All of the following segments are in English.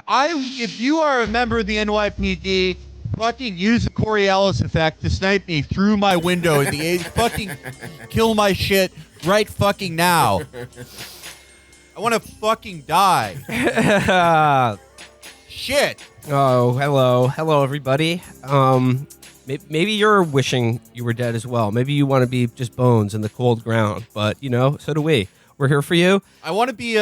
If you are a member of the NYPD, fucking use the Coriolis effect to snipe me through my window in the fucking kill my shit right fucking now. I want to fucking die. Shit. Oh, hello, everybody. Maybe you're wishing you were dead as well. Maybe you want to be just bones in the cold ground, but so do we. We're here for you. I want to be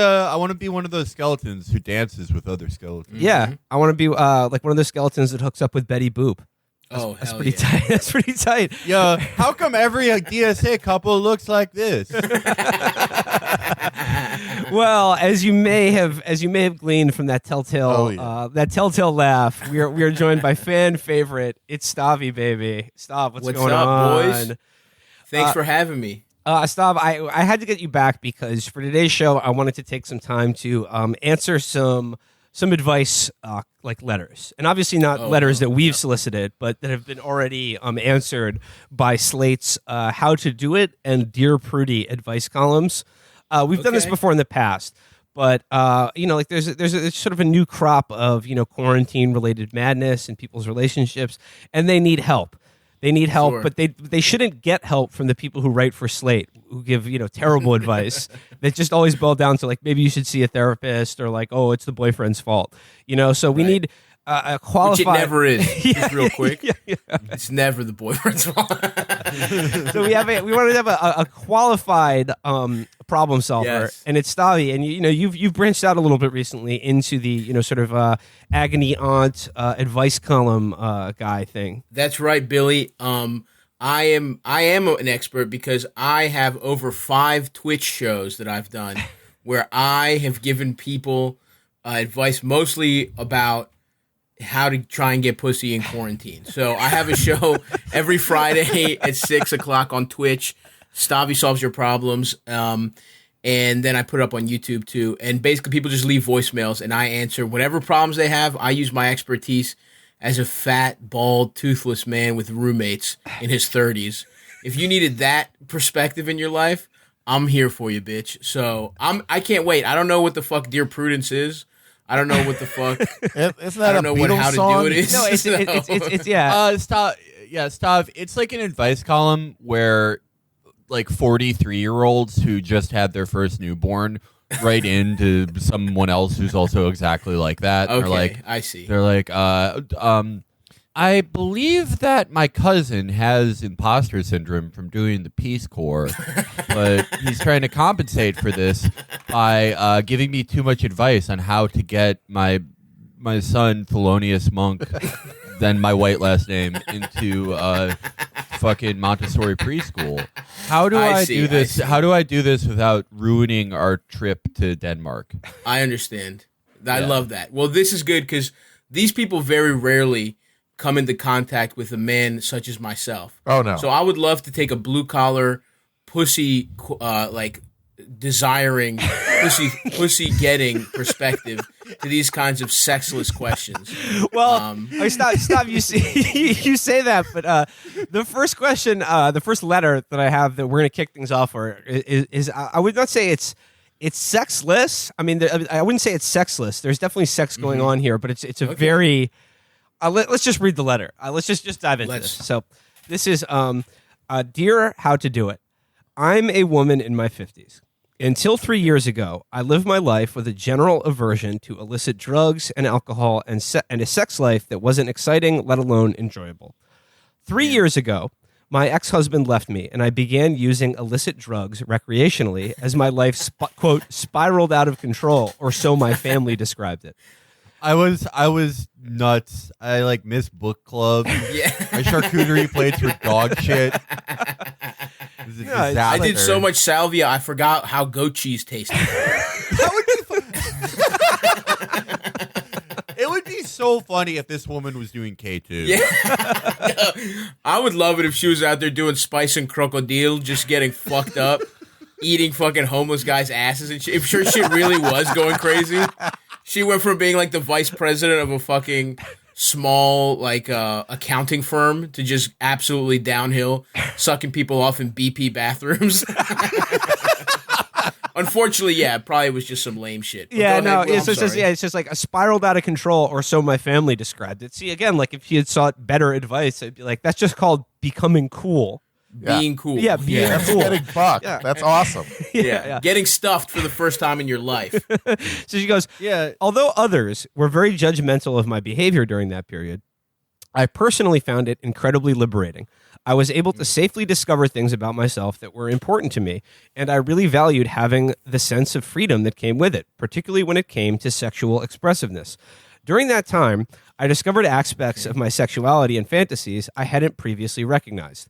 one of those skeletons who dances with other skeletons. Yeah, I want to be like one of those skeletons that hooks up with Betty Boop. That's pretty tight. That's pretty tight. Yeah. How come every DSA couple looks like this? Well, as you may have gleaned from that telltale laugh, we are joined by fan favorite. It's Stavy, baby. Stav, what's going up, on, boys? Thanks for having me. Stav, I had to get you back because for today's show, I wanted to take some time to answer some advice, like letters, and obviously not letters that we've solicited, but that have been already answered by Slate's "How to Do It" and "Dear Prudie" advice columns. We've done this before in the past, but like there's a sort of a new crop of quarantine related madness in people's relationships, and they need help. They need help, Sure. but they shouldn't get help from the people who write for Slate, who give terrible advice. That just always boil down to like maybe you should see a therapist, or like it's the boyfriend's fault. So we need a qualified. Which it never is. Just real quick, yeah. it's never the boyfriend's fault. So we wanted to have a qualified problem solver, Yes. and it's Stavi. And you've branched out a little bit recently into the sort of agony aunt advice column guy thing. That's right, Billy. I am an expert because I have over 5 Twitch shows that I've done where I have given people advice mostly about how to try and get pussy in quarantine. So I have a show every Friday at 6 o'clock on Twitch. Stavi Solves Your Problems. And then I put it up on YouTube too. And basically people just leave voicemails and I answer whatever problems they have. I use my expertise as a fat, bald, toothless man with roommates in his 30s. If you needed that perspective in your life, I'm here for you, bitch. So I can't wait. I don't know what the fuck Dear Prudence is. I don't know what the fuck. Isn't that I don't know what how to do it is. No, it's yeah. Stav, it's like an advice column where like 43-year-olds who just had their first newborn write into someone else who's also exactly like that. Okay, They're like, I see. They're like, I believe that my cousin has imposter syndrome from doing the Peace Corps, but he's trying to compensate for this by giving me too much advice on how to get my son, Thelonious Monk, then my white last name, into fucking Montessori preschool. How do I do this? How do I do this without ruining our trip to Denmark? I understand. I love that. Well, this is good because these people very rarely come into contact with a man such as myself. Oh, no. So I would love to take a blue-collar, pussy, desiring, pussy-getting perspective to these kinds of sexless questions. Well, stop. You you say that, but the first question, the first letter that I have that we're going to kick things off for is I would not say it's sexless. I mean, I wouldn't say it's sexless. There's definitely sex going on here, but it's a very. Let's just read the letter. Let's just dive into this. So this is Dear How to Do It. I'm a woman in my 50s. Until 3 years ago, I lived my life with a general aversion to illicit drugs and alcohol and a sex life that wasn't exciting, let alone enjoyable. 3 years ago, my ex-husband left me, and I began using illicit drugs recreationally as my life, quote, spiraled out of control, or so my family described it. I was nuts. I like missed book club. Yeah. My charcuterie plates were dog shit. It was a disaster. I did so much salvia, I forgot how goat cheese tasted. It would be so funny if this woman was doing K2. Yeah. I would love it if she was out there doing spice and crocodile, just getting fucked up, eating fucking homeless guys' asses and shit. I'm sure shit really was going crazy. She went from being like the vice president of a fucking small like accounting firm to just absolutely downhill, sucking people off in BP bathrooms. Unfortunately, yeah, it probably was just some lame shit. But Yeah, go no, ahead, Will, it's I'm just sorry. it's just like a spiraled out of control, or so my family described it. See, again, like if she had sought better advice, I'd be like, that's just called becoming cool. Being cool. Yeah, being That's cool. getting fucked. Yeah. That's awesome. Yeah. Getting stuffed for the first time in your life. So she goes, Yeah. although others were very judgmental of my behavior during that period, I personally found it incredibly liberating. I was able to safely discover things about myself that were important to me, and I really valued having the sense of freedom that came with it, particularly when it came to sexual expressiveness. During that time, I discovered aspects of my sexuality and fantasies I hadn't previously recognized.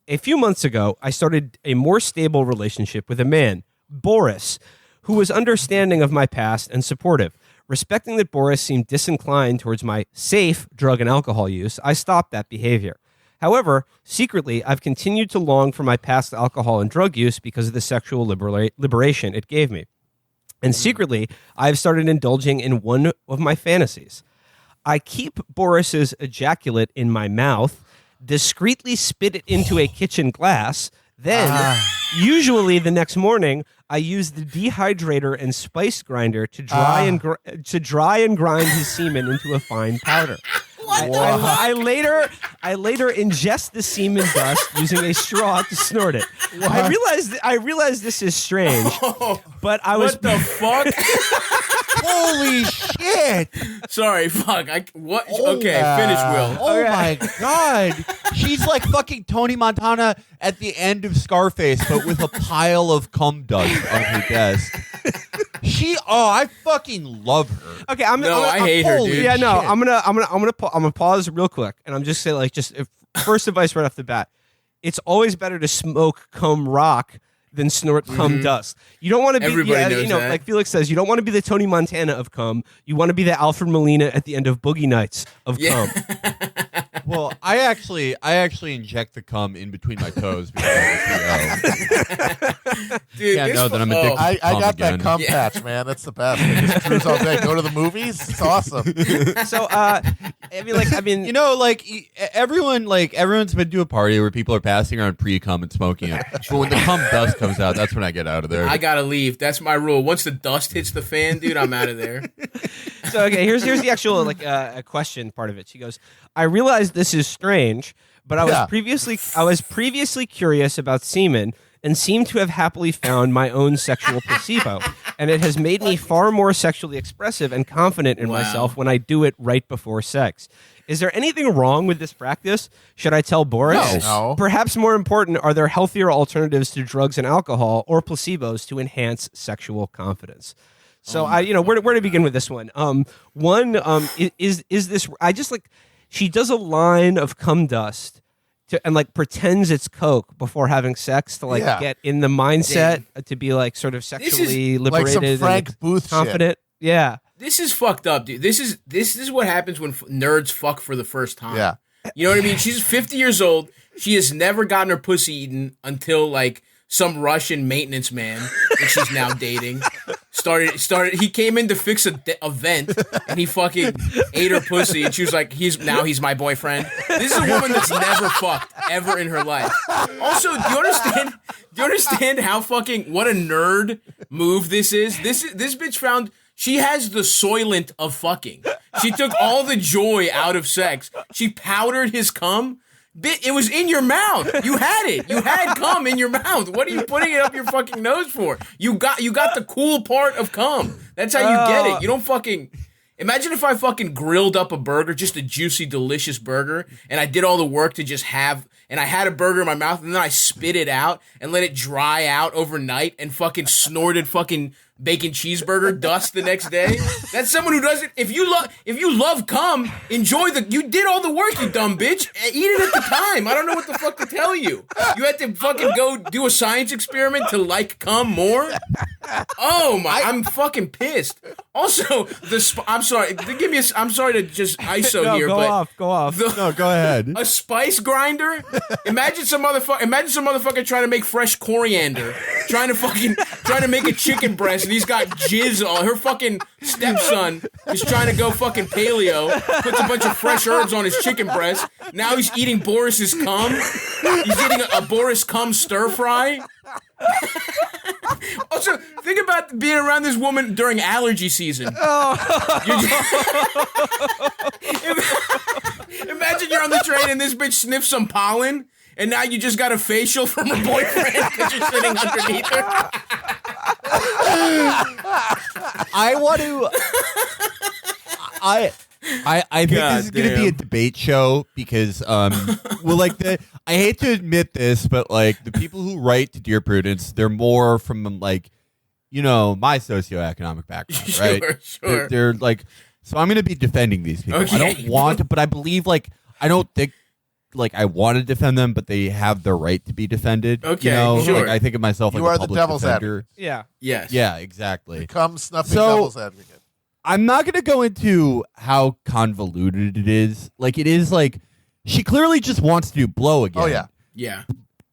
A few months ago, I started a more stable relationship with a man, Boris, who was understanding of my past and supportive. Respecting that Boris seemed disinclined towards my safe drug and alcohol use, I stopped that behavior. However, secretly, I've continued to long for my past alcohol and drug use because of the sexual liberation it gave me. And secretly, I've started indulging in one of my fantasies. I keep Boris's ejaculate in my mouth, discreetly spit it into a kitchen glass. Then, usually the next morning, I use the dehydrator and spice grinder to dry and grind his semen into a fine powder. I later ingest the semen dust using a straw to snort it. I realized this is strange, but I was What the fuck? Holy shit! Sorry, fuck. What? Oh, Okay, finish, Will. Oh Okay. my god! She's like fucking Tony Montana at the end of Scarface, but with a pile of cum dust on her desk. I fucking love her. okay. I hate her, holy dude. Yeah, no, shit. I'm gonna pause real quick, and I'm just saying, like, first advice right off the bat: it's always better to smoke cum rock than snort cum dust. You don't want to be, Everybody knows that. like Felix says, you don't want to be the Tony Montana of cum. You want to be the Alfred Molina at the end of Boogie Nights of cum. Well, I actually inject the cum in between my toes because I have a PO. Dude, Yeah, this know that I'm addicted. I Cum got again. that cum patch, man. That's the best. I just cruise all day. Go to the movies. It's awesome. So, You know, everyone's been to a party where people are passing around pre-cum and smoking it. But when the cum dust comes out, that's when I get out of there. I gotta leave. That's my rule. Once the dust hits the fan, dude, I'm out of there. So okay, here's the actual a question part of it. She goes, I realize this is strange, but I was previously curious about semen and seem to have happily found my own sexual placebo, and it has made me far more sexually expressive and confident in Wow. myself when I do it right before sex. Is there anything wrong with this practice? Should I tell Boris? No. Perhaps more important, are there healthier alternatives to drugs and alcohol or placebos to enhance sexual confidence? So where to begin with this one? Is this? I just like she does a line of cum dust and like pretends it's coke before having sex to get in the mindset to be like sort of sexually Like some liberated, Frank and Booth shit. confident. Yeah. This is fucked up, dude. This is what happens when nerds fuck for the first time. Yeah. You know what I mean? She's 50 years old. She has never gotten her pussy eaten until like some Russian maintenance man that she's now dating started. He came in to fix a vent, and he fucking ate her pussy, and she was like, he's my boyfriend. This is a woman that's never fucked ever in her life. Also, do you understand how fucking what a nerd move this is? This bitch found. She has the soylent of fucking. She took all the joy out of sex. She powdered his cum. It was in your mouth. You had it. You had cum in your mouth. What are you putting it up your fucking nose for? You got the cool part of cum. That's how you get it. You don't fucking... Imagine if I fucking grilled up a burger, just a juicy, delicious burger, and I did all the work to just have... And I had a burger in my mouth, and then I spit it out and let it dry out overnight and fucking snorted fucking bacon cheeseburger dust the next day. That's someone who doesn't. If you love cum, enjoy you did all the work, you dumb bitch. Eat it at the time. I don't know what the fuck to tell you. You had to fucking go do a science experiment to like cum more. Oh my! I'm fucking pissed. Also, I'm sorry. I'm sorry to just ISO here, but go off. No, go ahead. a spice grinder. Imagine some motherfucker trying to make fresh coriander, trying to make a chicken breast, and he's got jizz on. Her fucking stepson is trying to go fucking paleo, puts a bunch of fresh herbs on his chicken breast. Now he's eating Boris's cum. He's eating a Boris cum stir fry. Also, think about being around this woman during allergy season. Imagine you're on the train and this bitch sniffs some pollen, and now you just got a facial from her boyfriend because you're sitting underneath her. I want to. I think this is going to be a debate show because, well, like I hate to admit this, but like the people who write to Dear Prudence, they're more from like, my socioeconomic background, right? Sure. They're like, so I'm going to be defending these people. Okay. I don't want to, but I believe like I don't think like I want to defend them, but they have the right to be defended. Okay, sure. Like I think of myself like You are a the public devil's defender. advocate. Yeah. Yes. Yeah, exactly. Become snuffing So- devil's advocate. I'm not going to go into how convoluted it is. Like, it is like, she clearly just wants to do blow again. Oh, yeah. Yeah.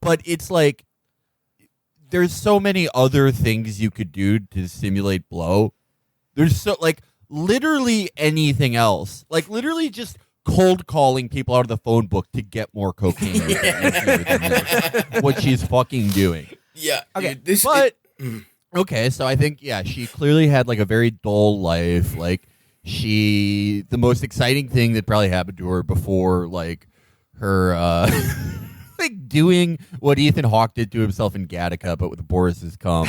But it's like, there's so many other things you could do to simulate blow. There's so, like, literally anything else. Like, literally just cold calling people out of the phone book to get more cocaine. What she's fucking doing. Yeah. Okay, Dude, okay, so I think, yeah, she clearly had, like, a very dull life. Like, the most exciting thing that probably happened to her before, like, her, like, doing what Ethan Hawke did to himself in Gattaca, but with Boris's cum.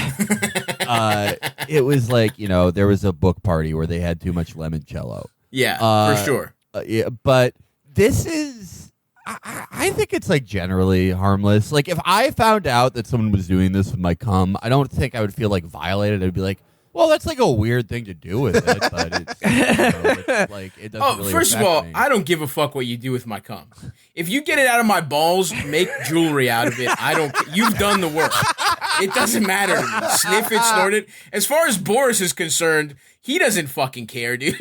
It was like, there was a book party where they had too much limoncello. Yeah, for sure. Yeah, but this is... I think it's like generally harmless. Like if I found out that someone was doing this with my cum, I don't think I would feel like violated. I'd be like, well, that's like a weird thing to do with it, but it's like it doesn't really first of affect all, me. I don't give a fuck what you do with my cum. If you get it out of my balls, make jewelry out of it. I don't. You've done the work. It doesn't matter to me. Sniff it, snort it. As far as Boris is concerned, he doesn't fucking care, dude.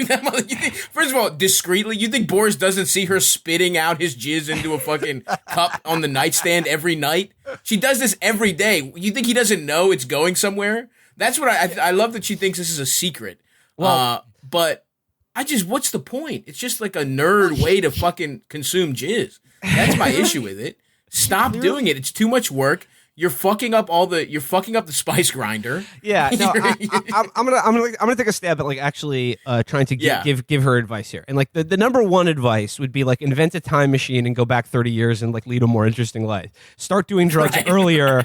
First of all, discreetly, you think Boris doesn't see her spitting out his jizz into a fucking cup on the nightstand every night? She does this every day. You think he doesn't know it's going somewhere? That's what I love that she thinks this is a secret. Well, but what's the point? It's just like a nerd way to fucking consume jizz. That's my issue with it. Stop doing it. It's too much work. You're fucking up the spice grinder. Yeah, no, I'm gonna take a stab at like actually trying to give her advice here, and like the number one advice would be like invent a time machine and go back 30 years and like lead a more interesting life. Start doing drugs earlier.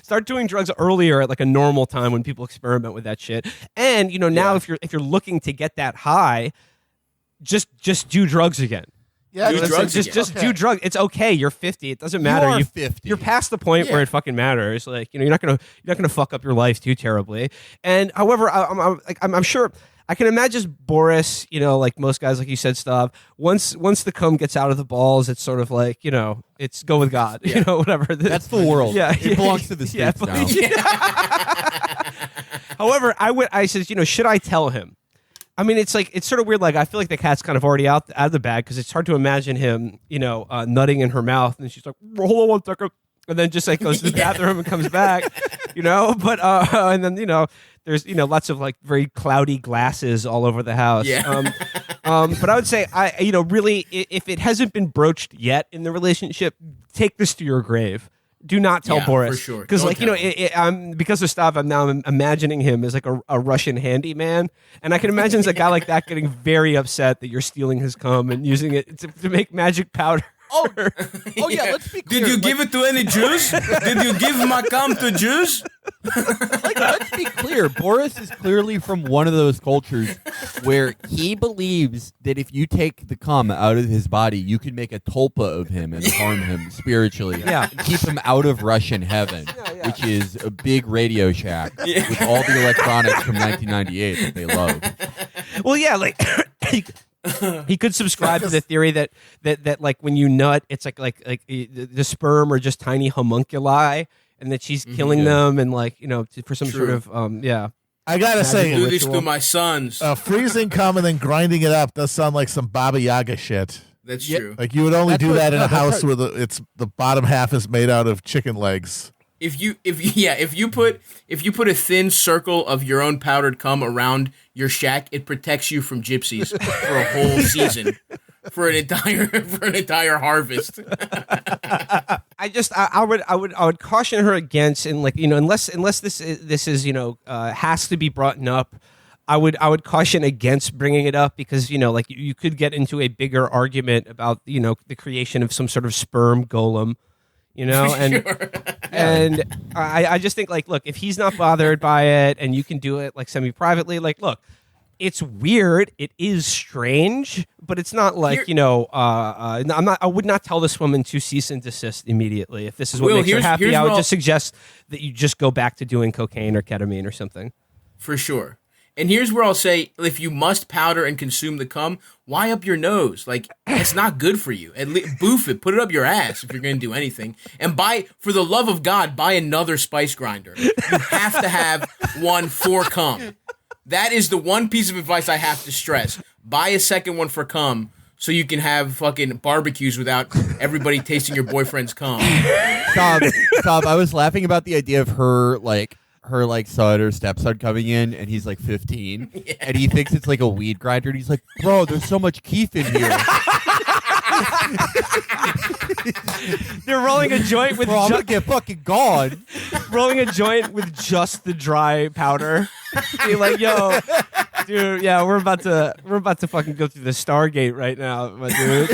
Start doing drugs earlier at like a normal time when people experiment with that shit. And now if you're looking to get that high, just do drugs again. Yeah, just do drugs. It's okay. You're 50. It doesn't matter. You are 50. You're past the point where it fucking matters. Like you're not gonna fuck up your life too terribly. And however, I'm sure I can imagine Boris. Like most guys, like you said, Stav. Once the cum gets out of the balls, it's sort of like it's go with God. Whatever. That's the world. Yeah, it belongs to the states now. However, I said, should I tell him? I mean, it's sort of weird. Like, I feel like the cat's kind of already out of the bag because it's hard to imagine him, nutting in her mouth, and she's like, "Hold on one second," and then just like goes to the bathroom and comes back, But and then there's lots of like very cloudy glasses all over the house. Yeah. But I would say really, if it hasn't been broached yet in the relationship, take this to your grave. Do not tell Boris, for sure. Because Don't I'm because of stuff. I'm now imagining him as like a Russian handyman, and I can imagine a guy like that getting very upset that you're stealing his cum and using it to make magic powder. Oh yeah. Let's be clear. Did you give it to any Jews? Did you give my cum to Jews? Like, let's be clear. Boris is clearly from one of those cultures where he believes that if you take the cum out of his body, you can make a tulpa of him and harm him spiritually. Yeah. And keep him out of Russian heaven, which is a big Radio Shack with all the electronics from 1998 that they love. Well, yeah, like he could subscribe to the theory that like when you nut, it's like the sperm are just tiny homunculi, and that she's killing them, and like for some sort of I gotta say, Do this to my sons. freezing cum and then grinding it up does sound like some Baba Yaga shit. That's true. Like you would only do that in a house where the bottom half is made out of chicken legs. If you put a thin circle of your own powdered cum around your shack, it protects you from gypsies for a whole season. for an entire harvest. I would caution her against, and like, unless this is has to be brought up. I would caution against bringing it up because like you could get into a bigger argument about the creation of some sort of sperm golem, and Sure. and I just think like, look, if he's not bothered by it and you can do it like semi-privately, like, look, it's weird, it is strange, but it's not like I would not tell this woman to cease and desist immediately. If this is what makes her happy, I would just suggest that you just go back to doing cocaine or ketamine or something. For sure. And here's where I'll say, if you must powder and consume the cum, why up your nose? Like, it's not good for you. Boof it. Put it up your ass if you're going to do anything. And for the love of God, buy another spice grinder. You have to have one for cum. That is the one piece of advice I have to stress. Buy a second one for cum so you can have fucking barbecues without everybody tasting your boyfriend's cum. Stop. I was laughing about the idea of her son or stepson coming in, and he's like 15, and he thinks it's like a weed grinder, and he's like, bro, there's so much keef in here. They're rolling a joint with I'm gonna get fucking gone. rolling a joint with just the dry powder. You're like, yo, dude, yeah, we're about to fucking go through the Stargate right now, my dude.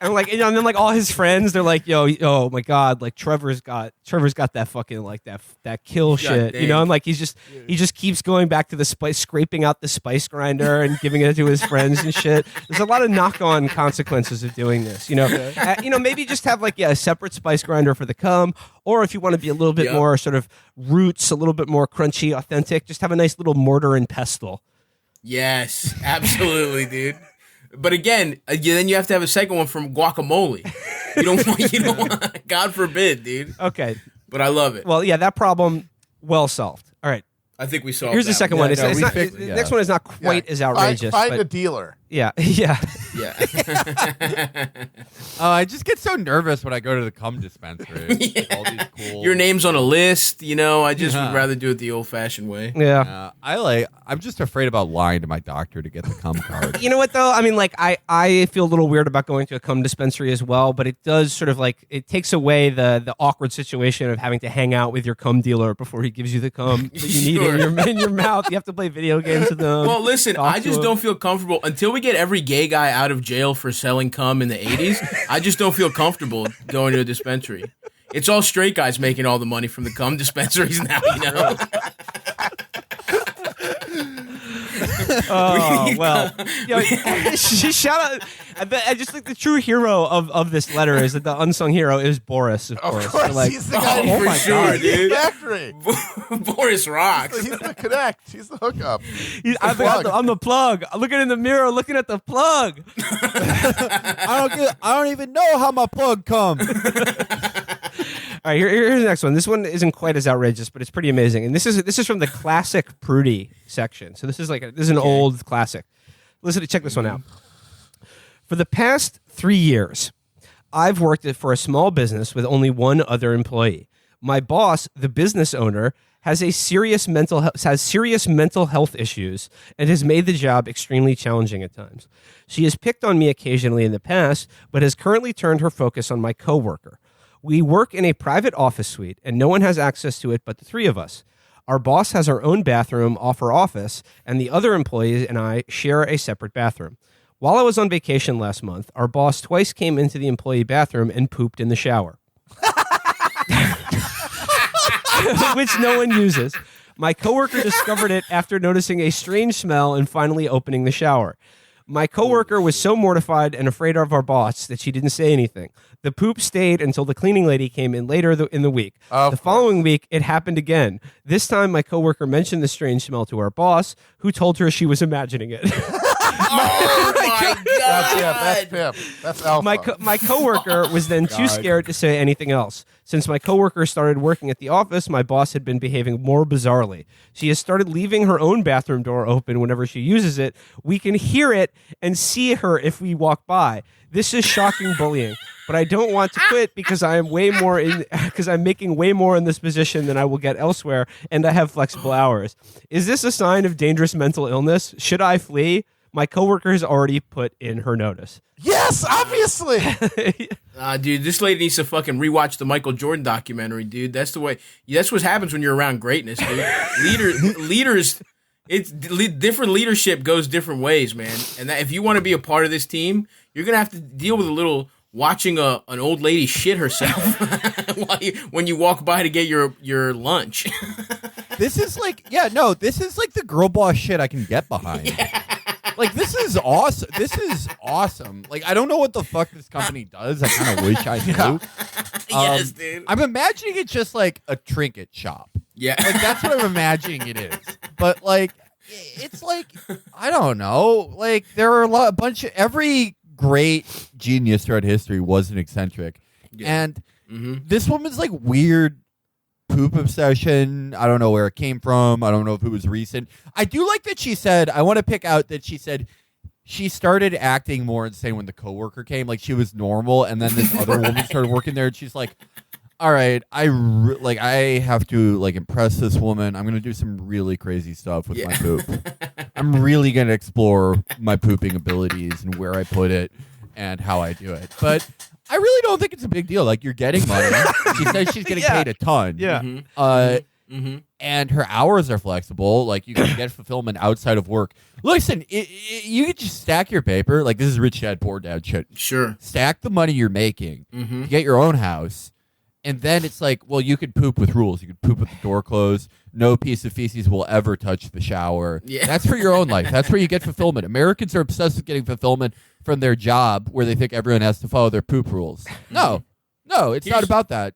And like, and then like all his friends, they're like, yo, oh my god, like Trevor's got that fucking like that kill shit, and like he just keeps going back to the spice, scraping out the spice grinder and giving it to his friends and shit. There's a lot of knock-on consequences of doing this, maybe just have like a separate spice grinder for the cum, or if you want to be a little bit more sort of roots, a little bit more crunchy, authentic, just have a nice little mortar and pestle. Yes, absolutely, dude. But again, then you have to have a second one from guacamole. You don't want, God forbid, dude. Okay. But I love it. Well, yeah, that problem, well solved. All right. I think we solved Here's the second one. The next one is not quite as outrageous. Find but a dealer. Yeah. Yeah. I just get so nervous when I go to the cum dispensary. All these cool. Your name's on a list, I just would rather do it the old-fashioned way. Yeah. I'm just afraid about lying to my doctor to get the cum card. You know what though? I mean, like I feel a little weird about going to a cum dispensary as well, but it does sort of like it takes away the awkward situation of having to hang out with your cum dealer before he gives you the cum that you need in your mouth. You have to play video games with them. Well, listen, I just don't feel comfortable until we get every gay guy out of jail for selling cum in the 80s. I just don't feel comfortable going to a dispensary. It's all straight guys making all the money from the cum dispensaries now, Oh, well. Shout out. I just think the true hero of this letter is that the unsung hero is Boris, of course. Of course, So, like, he's the guy for my sure, God, he's dude. the factory. Boris rocks. He's the connect. He's the hookup. I'm the plug. I'm looking in the mirror, looking at the plug. I don't even know how my plug comes. All right, here's the next one. This one isn't quite as outrageous, but it's pretty amazing. And this is from the classic Prudy section. So this is an old classic. Check this one out. For the past 3 years, I've worked for a small business with only one other employee. My boss, the business owner, has serious mental health issues and has made the job extremely challenging at times. She has picked on me occasionally in the past, but has currently turned her focus on my coworker. We work in a private office suite, and no one has access to it but the three of us. Our boss has our own bathroom off her office, and the other employees and I share a separate bathroom. While I was on vacation last month, our boss twice came into the employee bathroom and pooped in the shower, which no one uses. My coworker discovered it after noticing a strange smell and finally opening the shower. My coworker was so mortified and afraid of our boss that she didn't say anything. The poop stayed until the cleaning lady came in later in the week. The following week, it happened again. This time, my coworker mentioned the strange smell to our boss, who told her she was imagining it. Oh my God! That's Pip. That's Alpha. My coworker was then too scared to say anything else. Since my coworker started working at the office, my boss had been behaving more bizarrely. She has started leaving her own bathroom door open whenever she uses it. We can hear it and see her if we walk by. This is shocking bullying, but I don't want to quit because I'm making way more in this position than I will get elsewhere, and I have flexible hours. Is this a sign of dangerous mental illness? Should I flee? My coworker has already put in her notice. Yes, obviously. Dude, this lady needs to fucking rewatch the Michael Jordan documentary, dude. That's the way. That's what happens when you're around greatness, dude. Leaders. Different leadership goes different ways, man. And that if you want to be a part of this team, you're gonna have to deal with a little watching an old lady shit herself when you walk by to get your lunch. This is like, this is like the girl boss shit I can get behind. Yeah. Like, this is awesome. This is awesome. Like, I don't know what the fuck this company does. I kind of wish I knew. Yes, dude. I'm imagining it's just like a trinket shop. Yeah. Like, that's what I'm imagining it is. But, like, it's like, I don't know. Like, there are every great genius throughout history was an eccentric. Yeah. And this woman's, like, weird poop obsession. I don't know where it came from. I don't know if it was recent. I do like that she said, I want to pick out that she said she started acting more insane when the coworker came. Like, she was normal, and then this other woman started working there, and she's like, all right, I have to, like, impress this woman. I'm going to do some really crazy stuff with my poop. I'm really going to explore my pooping abilities and where I put it and how I do it. But I really don't think it's a big deal. Like, you're getting money. She says she's getting paid a ton. Yeah. And her hours are flexible. Like, you can get fulfillment outside of work. Listen, you can just stack your paper. Like, this is rich dad, poor dad shit. Sure. Stack the money you're making to get your own house. And then it's like, well, you could poop with rules. You could poop with the door closed. No piece of feces will ever touch the shower. Yeah. That's for your own life. That's where you get fulfillment. Americans are obsessed with getting fulfillment from their job where they think everyone has to follow their poop rules. No, it's not about that.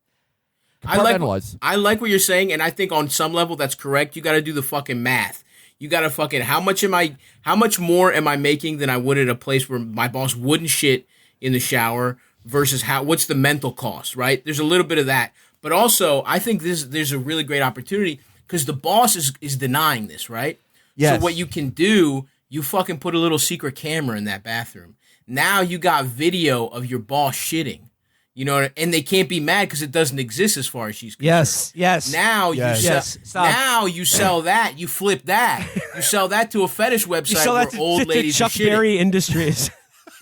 I like what you're saying, and I think on some level that's correct. You got to do the fucking math. You got to fucking, how much more am I making than I would at a place where my boss wouldn't shit in the shower versus what's the mental cost, right? There's a little bit of that. But also, I think there's a really great opportunity because the boss is denying this, right? Yes. So what you can do, you fucking put a little secret camera in that bathroom. Now you got video of your boss shitting. You know, and they can't be mad because it doesn't exist as far as she's concerned. Yes. Now you sell that. You flip that. You sell that to a fetish website where old ladies are shitting. Chuck Berry Industries.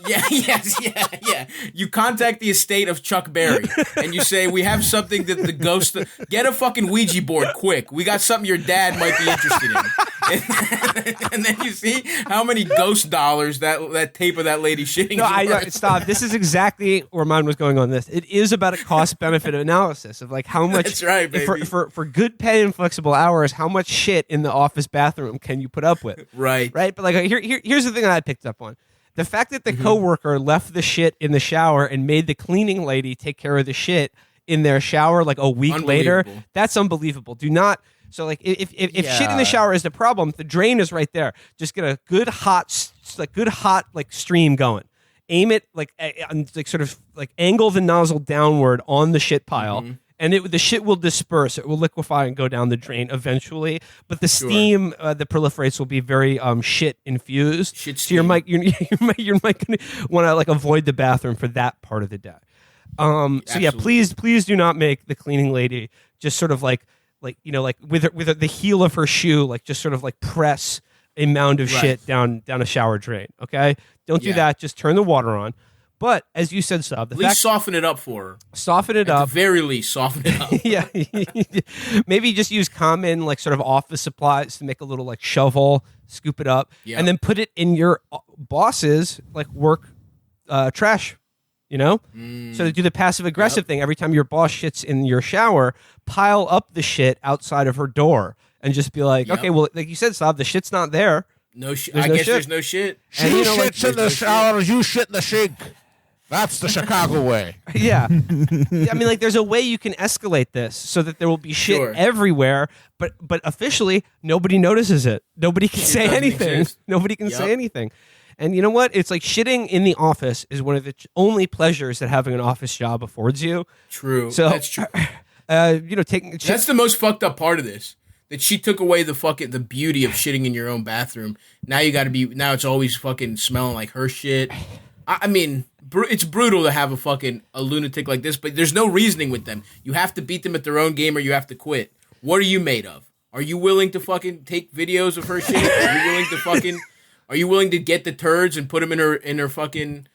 Yeah. You contact the estate of Chuck Berry and you say, we have something that the ghost... Get a fucking Ouija board quick. We got something your dad might be interested in. And then you see how many ghost dollars that tape of that lady shitting is. Stop. This is exactly where mine was going on this. It is about a cost-benefit analysis of like how much... That's right, baby. For good pay and flexible hours, how much shit in the office bathroom can you put up with? Right. But like here's the thing that I picked up on. The fact that the coworker left the shit in the shower and made the cleaning lady take care of the shit in their shower like a week later, that's unbelievable. Do not. So like if shit in the shower is the problem, the drain is right there. Just get a good hot stream going. Aim it like sort of like angle the nozzle downward on the shit pile. And the shit will disperse. It will liquefy and go down the drain eventually. But the steam that proliferates will be very shit infused. So you might want to like avoid the bathroom for that part of the day. So yeah, please do not make the cleaning lady just sort of like with the heel of her shoe like just sort of like press a mound of shit down a shower drain. Okay, don't do that. Just turn the water on. But as you said, Sub, at least soften it up for her. Soften it up. At the very least, soften it up. Yeah. Maybe just use common like sort of office supplies to make a little like shovel, scoop it up, and then put it in your boss's like work trash. You know, so to do the passive aggressive thing, every time your boss shits in your shower, pile up the shit outside of her door and just be like, okay, well, like you said, Sab, the shit's not there. No shit. I guess there's no shit. She shits in the shower, you shit in the sink. That's the Chicago way. Yeah. I mean, like, there's a way you can escalate this so that there will be shit everywhere, but officially, nobody notices it. Nobody can say anything. Nobody can say anything. And you know what? It's like shitting in the office is one of the only pleasures that having an office job affords you. True. So, that's true. That's the most fucked up part of this. That she took away the beauty of shitting in your own bathroom. Now it's always fucking smelling like her shit. I mean, it's brutal to have a lunatic like this, but there's no reasoning with them. You have to beat them at their own game or you have to quit. What are you made of? Are you willing to fucking take videos of her shit? Are Are you willing to get the turds and put them in her fucking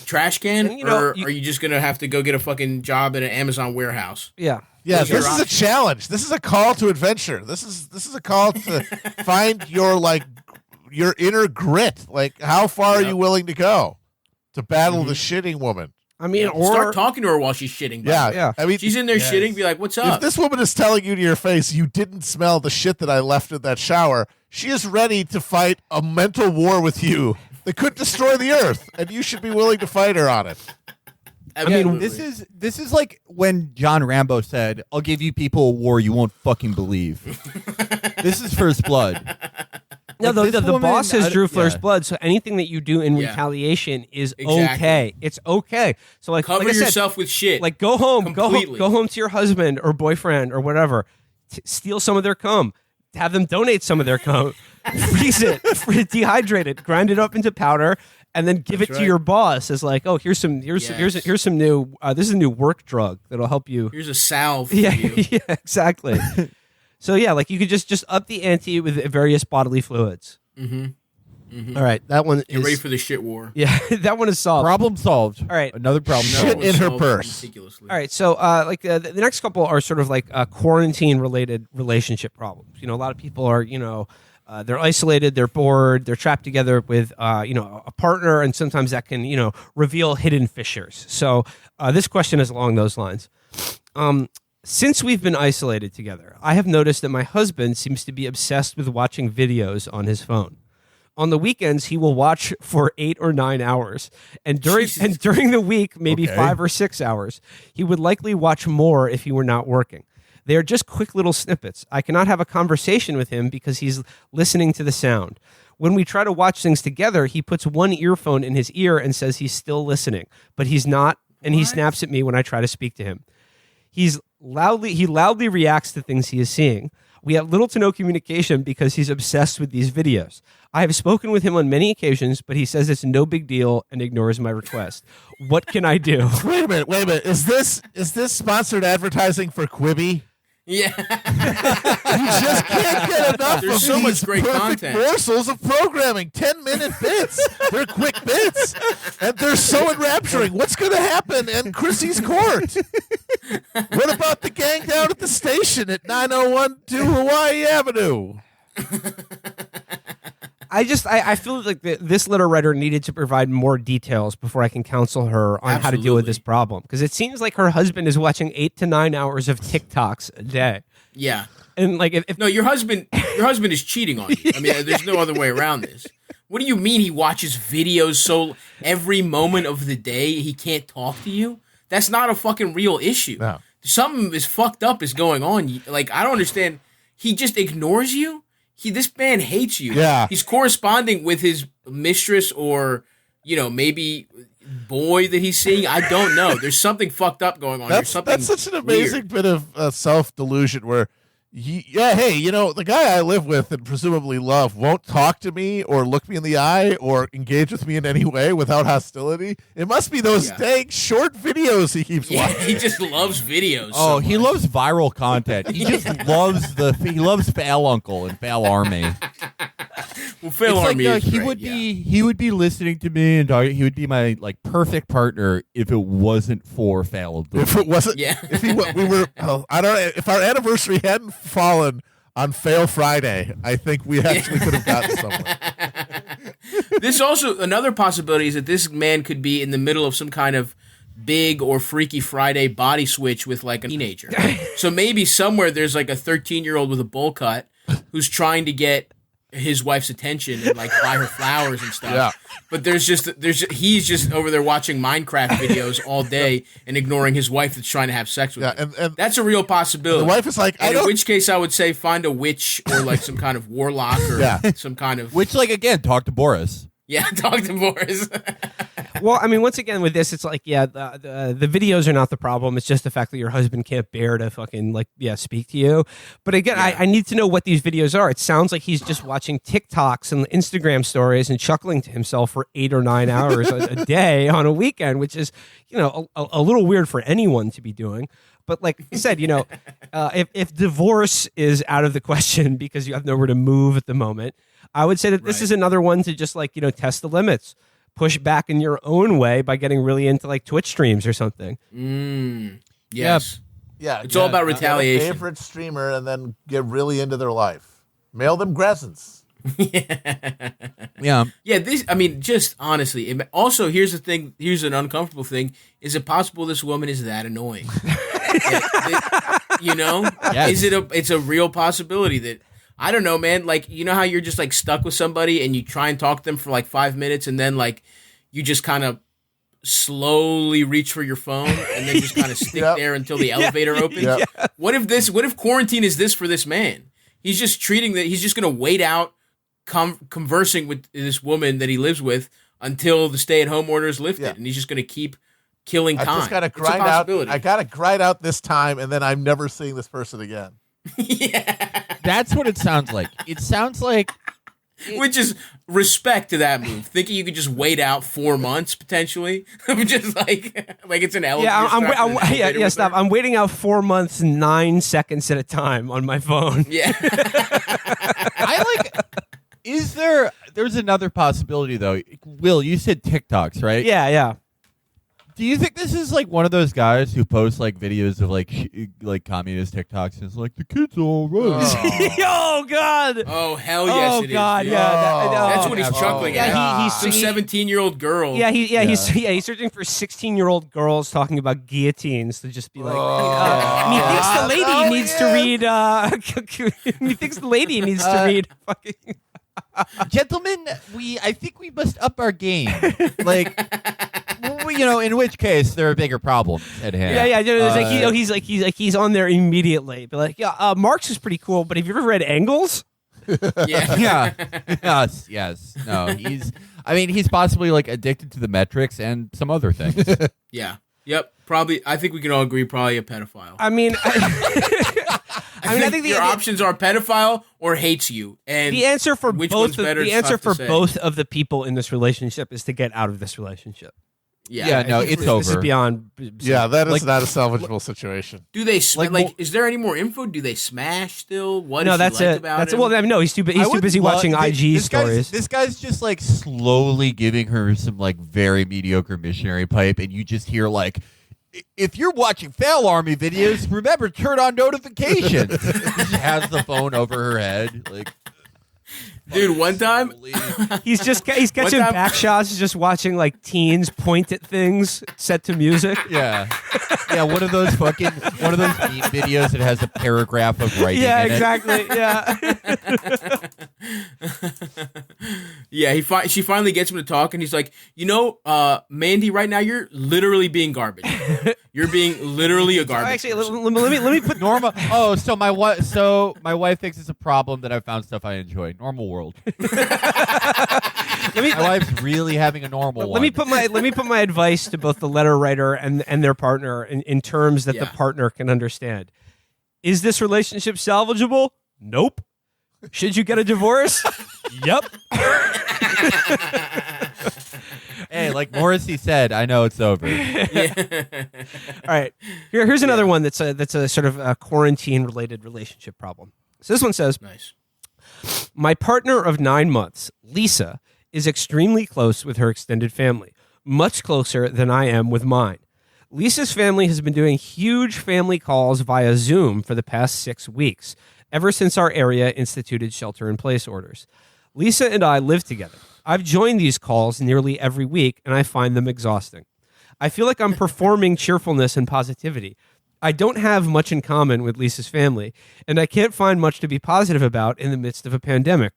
trash can, And, or are you just gonna have to go get a fucking job at an Amazon warehouse? Yeah. Yeah, Those are this is a challenge. This is a call to adventure. This is a call to find your inner grit. Like, how far are you willing to go to battle the shitting woman? I mean, or start talking to her while she's shitting. Yeah. I mean, She's in there shitting. Be like, "What's up?" if this woman is telling you to your face, you didn't smell the shit that I left in that shower, she is ready to fight a mental war with you that could destroy the earth, and you should be willing to fight her on it. I mean, this is like when John Rambo said, "I'll give you people a war you won't fucking believe." This is First Blood. No, Like, the this woman, boss has Drew first yeah. blood, so anything that you do in Yeah. retaliation is Exactly. okay. It's okay. So like, Cover like I said, yourself with shit. like go home, Completely. go home to your husband or boyfriend or whatever. Steal some of their cum. Have them donate some of their cum. Freeze it, dehydrate it, grind it up into powder, and then give it to right. your boss as like, oh, here's some new. This is a new work drug that'll help you. Here's a salve for Yeah, you. yeah, exactly. So yeah, like you could just up the ante with various bodily fluids. All right, that one Get is ready for the shit war. yeah, that one is solved. Problem solved. All right. Another problem No, Shit solved. in her solved purse. meticulously. All right, so the next couple are sort of like quarantine-related relationship problems. You know, a lot of people are, they're isolated, they're bored, they're trapped together with, a partner, and sometimes that can, reveal hidden fissures. So this question is along those lines. Since we've been isolated together, I have noticed that my husband seems to be obsessed with watching videos on his phone. On the weekends, he will watch for 8 or 9 hours, and during the week, maybe Okay. 5 or 6 hours. He would likely watch more if he were not working. They are just quick little snippets. I cannot have a conversation with him because he's listening to the sound. When we try to watch things together, he puts one earphone in his ear and says he's still listening, but he's not, and he snaps at me when I try to speak to him. He loudly reacts to things he is seeing. We have little to no communication because he's obsessed with these videos. I have spoken with him on many occasions, but he says it's no big deal and ignores my request. What can I do? Wait a minute. Is this sponsored advertising for Quibi? Yeah. You just can't get enough There's of so these much great perfect content. morsels of programming. 10-minute bits. They're quick bits, and they're so enrapturing. What's going to happen in Chrissy's court? What about the gang down at the station at 9012 Hawaii Avenue? I feel like this letter writer needed to provide more details before I can counsel her on how to deal with this problem. Because it seems like her husband is watching 8 to 9 hours of TikToks a day. Yeah. And like, if No, your husband is cheating on you. I mean, there's no other way around this. What do you mean he watches videos so every moment of the day he can't talk to you? That's not a fucking real issue. No. Something is fucked up is going on. Like, I don't understand. He just ignores you? This man hates you. Yeah. He's corresponding with his mistress or, maybe boy that he's seeing. I don't know. There's something fucked up going on. That's such an amazing bit of self-delusion where, the guy I live with and presumably love won't talk to me or look me in the eye or engage with me in any way without hostility. It must be those dang short videos he keeps watching. He just loves videos. Oh, so he much. loves viral content. He just loves Fal Uncle and Fal Army. Well, Phil It's Army like is he great, would yeah. he would be listening to me and he would be my perfect partner if it wasn't for Fal. If it wasn't, Yeah. if we were, I don't know, if our anniversary hadn't fallen on Fail Friday, I think we actually could have gotten somewhere. This also, another possibility is that this man could be in the middle of some kind of big or Freaky Friday body switch with like a teenager. So maybe somewhere there's like a 13-year-old with a bowl cut who's trying to get his wife's attention and like buy her flowers and stuff. Yeah. But he's just over there watching Minecraft videos all day and ignoring his wife that's trying to have sex with him. And That's a real possibility. the wife is like, And in which case I would say find a witch or like some kind of warlock or some kind of Which, again, talk to Boris. talk to Boris. well, I mean, once again with this, it's like, the videos are not the problem. It's just the fact that your husband can't bear to fucking speak to you. But again, I need to know what these videos are. It sounds like he's just watching TikToks and Instagram stories and chuckling to himself for 8 or 9 hours a day on a weekend, which is, a little weird for anyone to be doing. But like you said, if divorce is out of the question because you have nowhere to move at the moment, I would say that this is another one to just like, test the limits, push back in your own way by getting really into like Twitch streams or something. Yes. Yeah, It's all about retaliation. Get a favorite streamer and then get really into their life. Mail them presents. Yeah. This, I mean, just honestly. Also, here's the thing. Here's an uncomfortable thing. Is it possible this woman is that annoying? Yes. It's a real possibility that, I don't know, man. Like, how you're just like stuck with somebody and you try and talk to them for like 5 minutes and then like you just kind of slowly reach for your phone and then just kind of stick there until the elevator opens. Yep. What if quarantine is this for this man? He's just he's just going to wait out conversing with this woman that he lives with until the stay-at-home order is lifted, and he's just going to keep killing time. I just got to grind out. I got to grind out this time, and then I'm never seeing this person again. That's what it sounds like. It sounds like... Which is respect to that move. Thinking you could just wait out 4 months potentially. I'm just like it's an elephant. Stop. I'm waiting out 4 months, 9 seconds at a time on my phone. Yeah. There's another possibility though. Will, you said TikToks, right? Yeah. Do you think this is like one of those guys who posts like videos of like communist TikToks and it's like the kids all right? Oh God! Oh hell yes! Oh God! Dude. Yeah, that's what he's chuckling at. Yeah, he's some 17-year-old girl. Yeah, he's searching for 16-year-old girls talking about guillotines to just be like, methinks the lady needs to read. Methinks the lady needs to read. Fucking. Gentlemen, I think we must up our game. Like, in which case there are bigger problems at hand. Yeah. He's on there immediately. But like, Marx is pretty cool. But have you ever read Engels? Yeah. Yes. No, he's possibly like addicted to the metrics and some other things. Yeah. Yep. Probably. I think we can all agree. Probably a pedophile. I mean. I think your options are pedophile or hates you, and the answer for which both one's better both of the people in this relationship is to get out of this relationship. Yeah, no, it's over. This is beyond. Yeah, that is not a salvageable situation. Do they is there any more info? Do they smash still? What? No, is that's she like it. About that's him? Well, no, he's too busy watching IG stories. This guy's just like slowly giving her some like very mediocre missionary pipe, and you just hear like, if you're watching Fail Army videos, remember turn on notifications. She has the phone over her head, like. Dude, one time he's catching back shots, just watching like teens point at things set to music. Yeah, one of those meme videos that has a paragraph of writing. Yeah, in exactly. It. Yeah. She finally gets him to talk, and he's like, Mandy, right now you're literally being garbage. You're being literally a garbage. Actually, let me put Norma. Oh, so my wife thinks it's a problem that I found stuff I enjoy. Normal world. My wife's really having a normal one. Let me put my advice to both the letter writer and their partner in terms that the partner can understand. Is this relationship salvageable? Nope. Should you get a divorce? Yep. Hey, like Morrissey said, I know it's over. Yeah. All right. Here's another one that's a sort of a quarantine-related relationship problem. So this one says, nice. My partner of 9 months, Lisa, is extremely close with her extended family, much closer than I am with mine. Lisa's family has been doing huge family calls via Zoom for the past 6 weeks, ever since our area instituted shelter-in-place orders. Lisa and I live together. I've joined these calls nearly every week, and I find them exhausting. I feel like I'm performing cheerfulness and positivity. I don't have much in common with Lisa's family, and I can't find much to be positive about in the midst of a pandemic.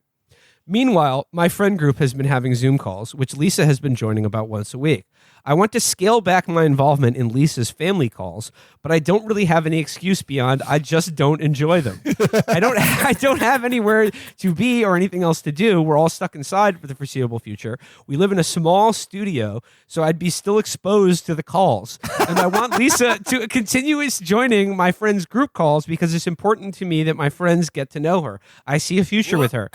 Meanwhile, my friend group has been having Zoom calls, which Lisa has been joining about once a week. I want to scale back my involvement in Lisa's family calls, but I don't really have any excuse beyond I just don't enjoy them. I don't have anywhere to be or anything else to do. We're all stuck inside for the foreseeable future. We live in a small studio, so I'd be still exposed to the calls. And I want Lisa to continue joining my friends' group calls because it's important to me that my friends get to know her. I see a future with her.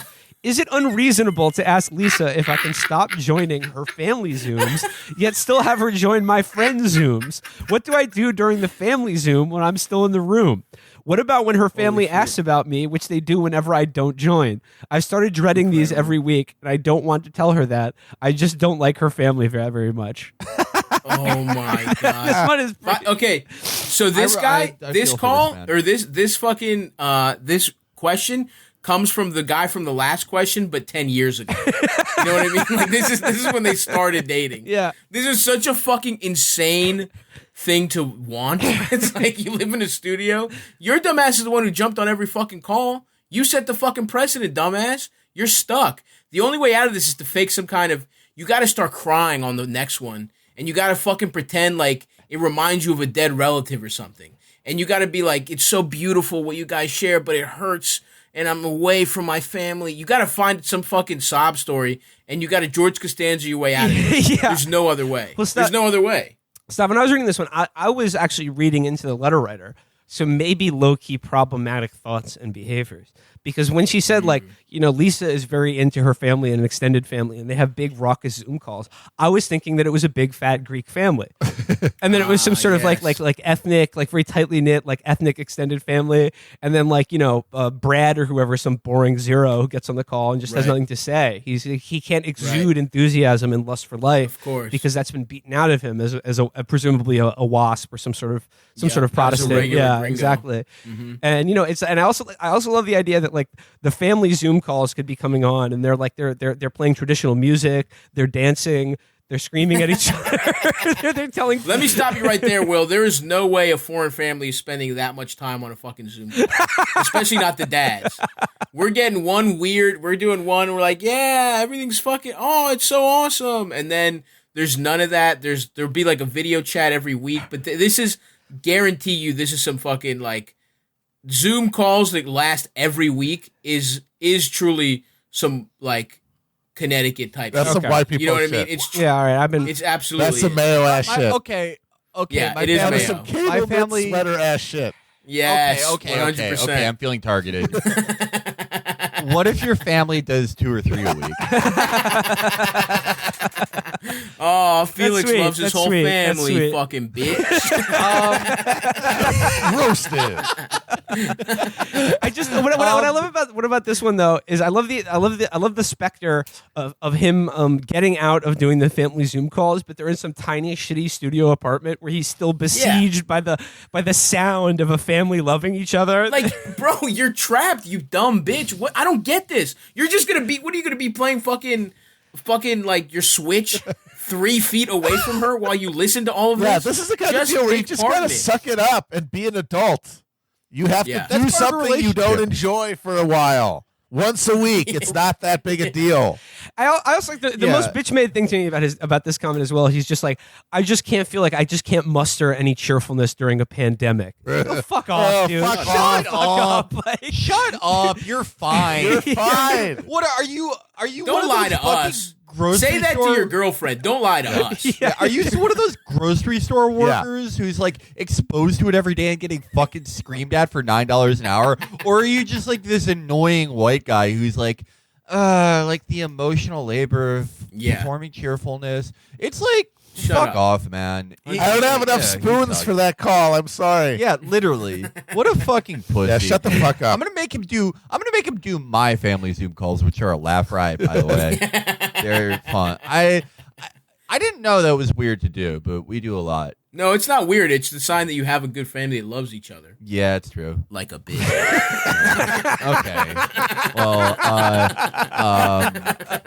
Is it unreasonable to ask Lisa if I can stop joining her family Zooms, yet still have her join my friends' Zooms? What do I do during the family Zoom when I'm still in the room? What about when her family asks about me, which they do whenever I don't join? I've started dreading these every week, and I don't want to tell her that. I just don't like her family very, very much. Oh my god! This one is okay. So this guy, this call, or this fucking this question comes from the guy from the last question, but 10 years ago. You know what I mean? Like this is when they started dating. Yeah. This is such a fucking insane thing to want. It's like you live in a studio. Your dumbass is the one who jumped on every fucking call. You set the fucking precedent, dumbass. You're stuck. The only way out of this is to fake some kind of. You got to start crying on the next one, and you got to fucking pretend like it reminds you of a dead relative or something. And you got to be like, it's so beautiful what you guys share, but it hurts. And I'm away from my family. You got to find some fucking sob story, and you got to George Costanza your way out of it. Yeah. There's no other way. Well, There's no other way. Stop. When I was reading this one, I was actually reading into the letter writer, so maybe low-key problematic thoughts and behaviors. Because when she said, like, you know, Lisa is very into her family and an extended family, and they have big raucous Zoom calls, I was thinking that it was a big fat Greek family, and then it was some sort of like ethnic, like very tightly knit, like ethnic extended family, and then like, you know, Brad or whoever, some boring zero who gets on the call and just has nothing to say. He can't exude enthusiasm and lust for life, of course, because that's been beaten out of him as a presumably a WASP or some sort of Protestant. Yeah, gringo. Exactly. And you know, I also love the idea that like the family Zoom calls could be coming on, and they're playing traditional music, they're dancing, they're screaming at each other. They're telling. Let me stop you right there, Will. There is no way a foreign family is spending that much time on a fucking Zoom call, especially not the dads. We're getting one weird. We're doing one. We're like, yeah, everything's fucking. Oh, it's so awesome. And then there's none of that. There'll be like a video chat every week, but this is guarantee you this is some fucking like Zoom calls that last every week is truly some like Connecticut type. That's shit. some white people. You know what shit. I mean? It's Yeah, all right. it's absolutely That's some mayo ass shit. Okay. Yeah, my it is family, mayo. Some cable my family. sweater ass shit. yes, Okay. 100%. I'm feeling targeted. What if your family does 2 or 3 a week? Oh, Felix sweet. loves his That's whole sweet. That's family, sweet. fucking bitch. Roasted. I just what I love about this one though is I love the specter of him getting out of doing the family Zoom calls, but they're in some tiny shitty studio apartment where he's still besieged by the sound of a family loving each other. Like, bro, you're trapped, you dumb bitch. What? I don't get this. You're just gonna be. What are you gonna be playing? Fucking like your Switch 3 feet away from her while you listen to all of this? Yeah, this is the kind of deal where you just gotta suck it up and be an adult. You have to do That's part of the something you don't relationship. enjoy for a while. Once a week, it's not that big a deal. I also like the most bitch made thing to me about this comment as well. He's just like, I just can't muster any cheerfulness during a pandemic. Oh, fuck off, dude. Fuck Shut off. up. Like, Shut up! You're fine. You're fine. What are you? Are you? Don't one of lie those to fucking us. grocery Say that store- to your girlfriend. Don't lie to us. Yeah, are you one of those grocery store workers who's like exposed to it every day and getting fucking screamed at for $9 an hour? Or are you just like this annoying white guy who's like the emotional labor of performing cheerfulness? It's like, fuck up. off, man. I don't have enough spoons for that call. I'm sorry. Yeah, literally. What a fucking pussy. Yeah, shut the fuck up. I'm gonna make him do my family Zoom calls, which are a laugh riot, by the way. They're fun. I didn't know that was weird to do, but we do a lot. No, it's not weird. It's the sign that you have a good family that loves each other. Yeah, it's true. Like a bitch. Okay. Well,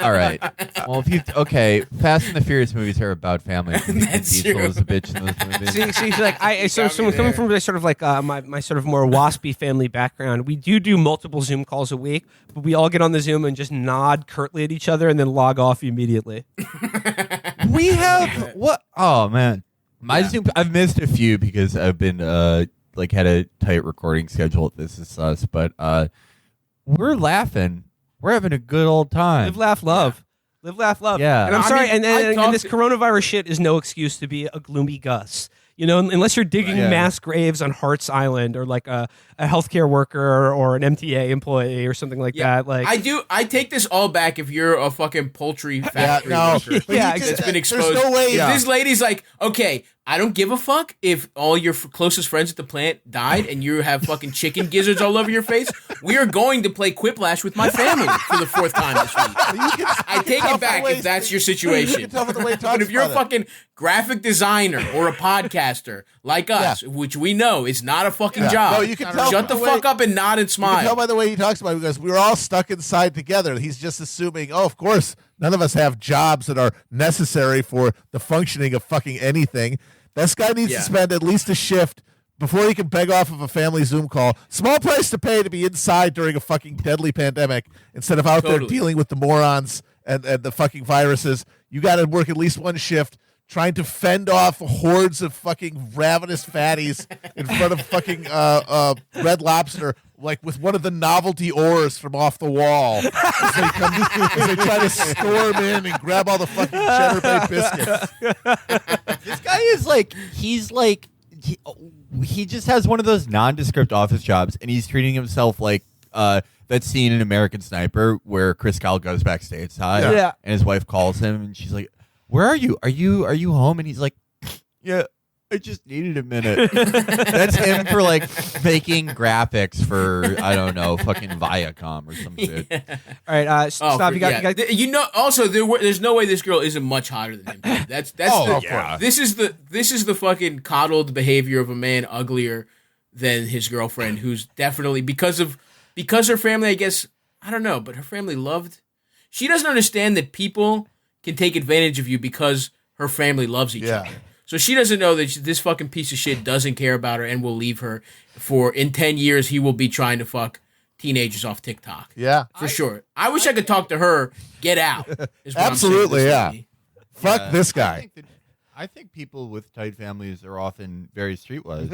all right. Well, Fast and the Furious movies are about family. That's Diesel true. is a bitch in those movies. See, like so coming from sort of like my sort of more waspy family background, we do multiple Zoom calls a week, but we all get on the Zoom and just nod curtly at each other and then log off immediately. We have what? Oh man, my Zoom. I've missed a few because I've been had a tight recording schedule. This is sus, but we're laughing. We're having a good old time. Live, laugh, love. Live, laugh, love. Yeah. And I'm I sorry, mean, and I this coronavirus shit is no excuse to be a gloomy Gus. You know, unless you're digging mass graves on Hart's Island or like a healthcare worker or an MTA employee or something like that. Like I take this all back if you're a fucking poultry factory worker. That's been exposed. There's no way. If this lady's like, okay, I don't give a fuck if all your closest friends at the plant died and you have fucking chicken gizzards all over your face. We are going to play Quiplash with my family for the 4th time this week. I take it back if that's your situation. But if you're a fucking graphic designer or a podcaster like us, which we know is not a fucking job, no, you can tell shut the fuck up and nod and smile. You can tell by the way he talks about it because we were all stuck inside together. He's just assuming, of course, none of us have jobs that are necessary for the functioning of fucking anything. This guy needs to spend at least a shift before he can beg off of a family Zoom call. Small price to pay to be inside during a fucking deadly pandemic instead of out there dealing with the morons and the fucking viruses. You got to work at least one shift trying to fend off hordes of fucking ravenous fatties in front of fucking Red Lobster, like with one of the novelty oars from off the wall as they try to storm in and grab all the fucking Cheddar Bay biscuits. This guy is like, he just has one of those nondescript office jobs, and he's treating himself like that scene in American Sniper where Chris Kyle goes backstage and his wife calls him, and she's like, "Where are you? Are you home?" And he's like, "Yeah, I just needed a minute." That's him for like making graphics for, I don't know, fucking Viacom or some shit. All right, stop. You got. You know. Also, there's no way this girl isn't much hotter than him. That's This is the fucking coddled behavior of a man uglier than his girlfriend, who's definitely because her family. I guess I don't know, but her family loved. She doesn't understand that people can take advantage of you because her family loves each other. So she doesn't know that this fucking piece of shit doesn't care about her and will leave her in 10 years he will be trying to fuck teenagers off TikTok. Yeah. For sure. I wish I could talk to her. Get out. Is what Absolutely, I'm saying Fuck this guy. I think people with tight families are often very streetwise.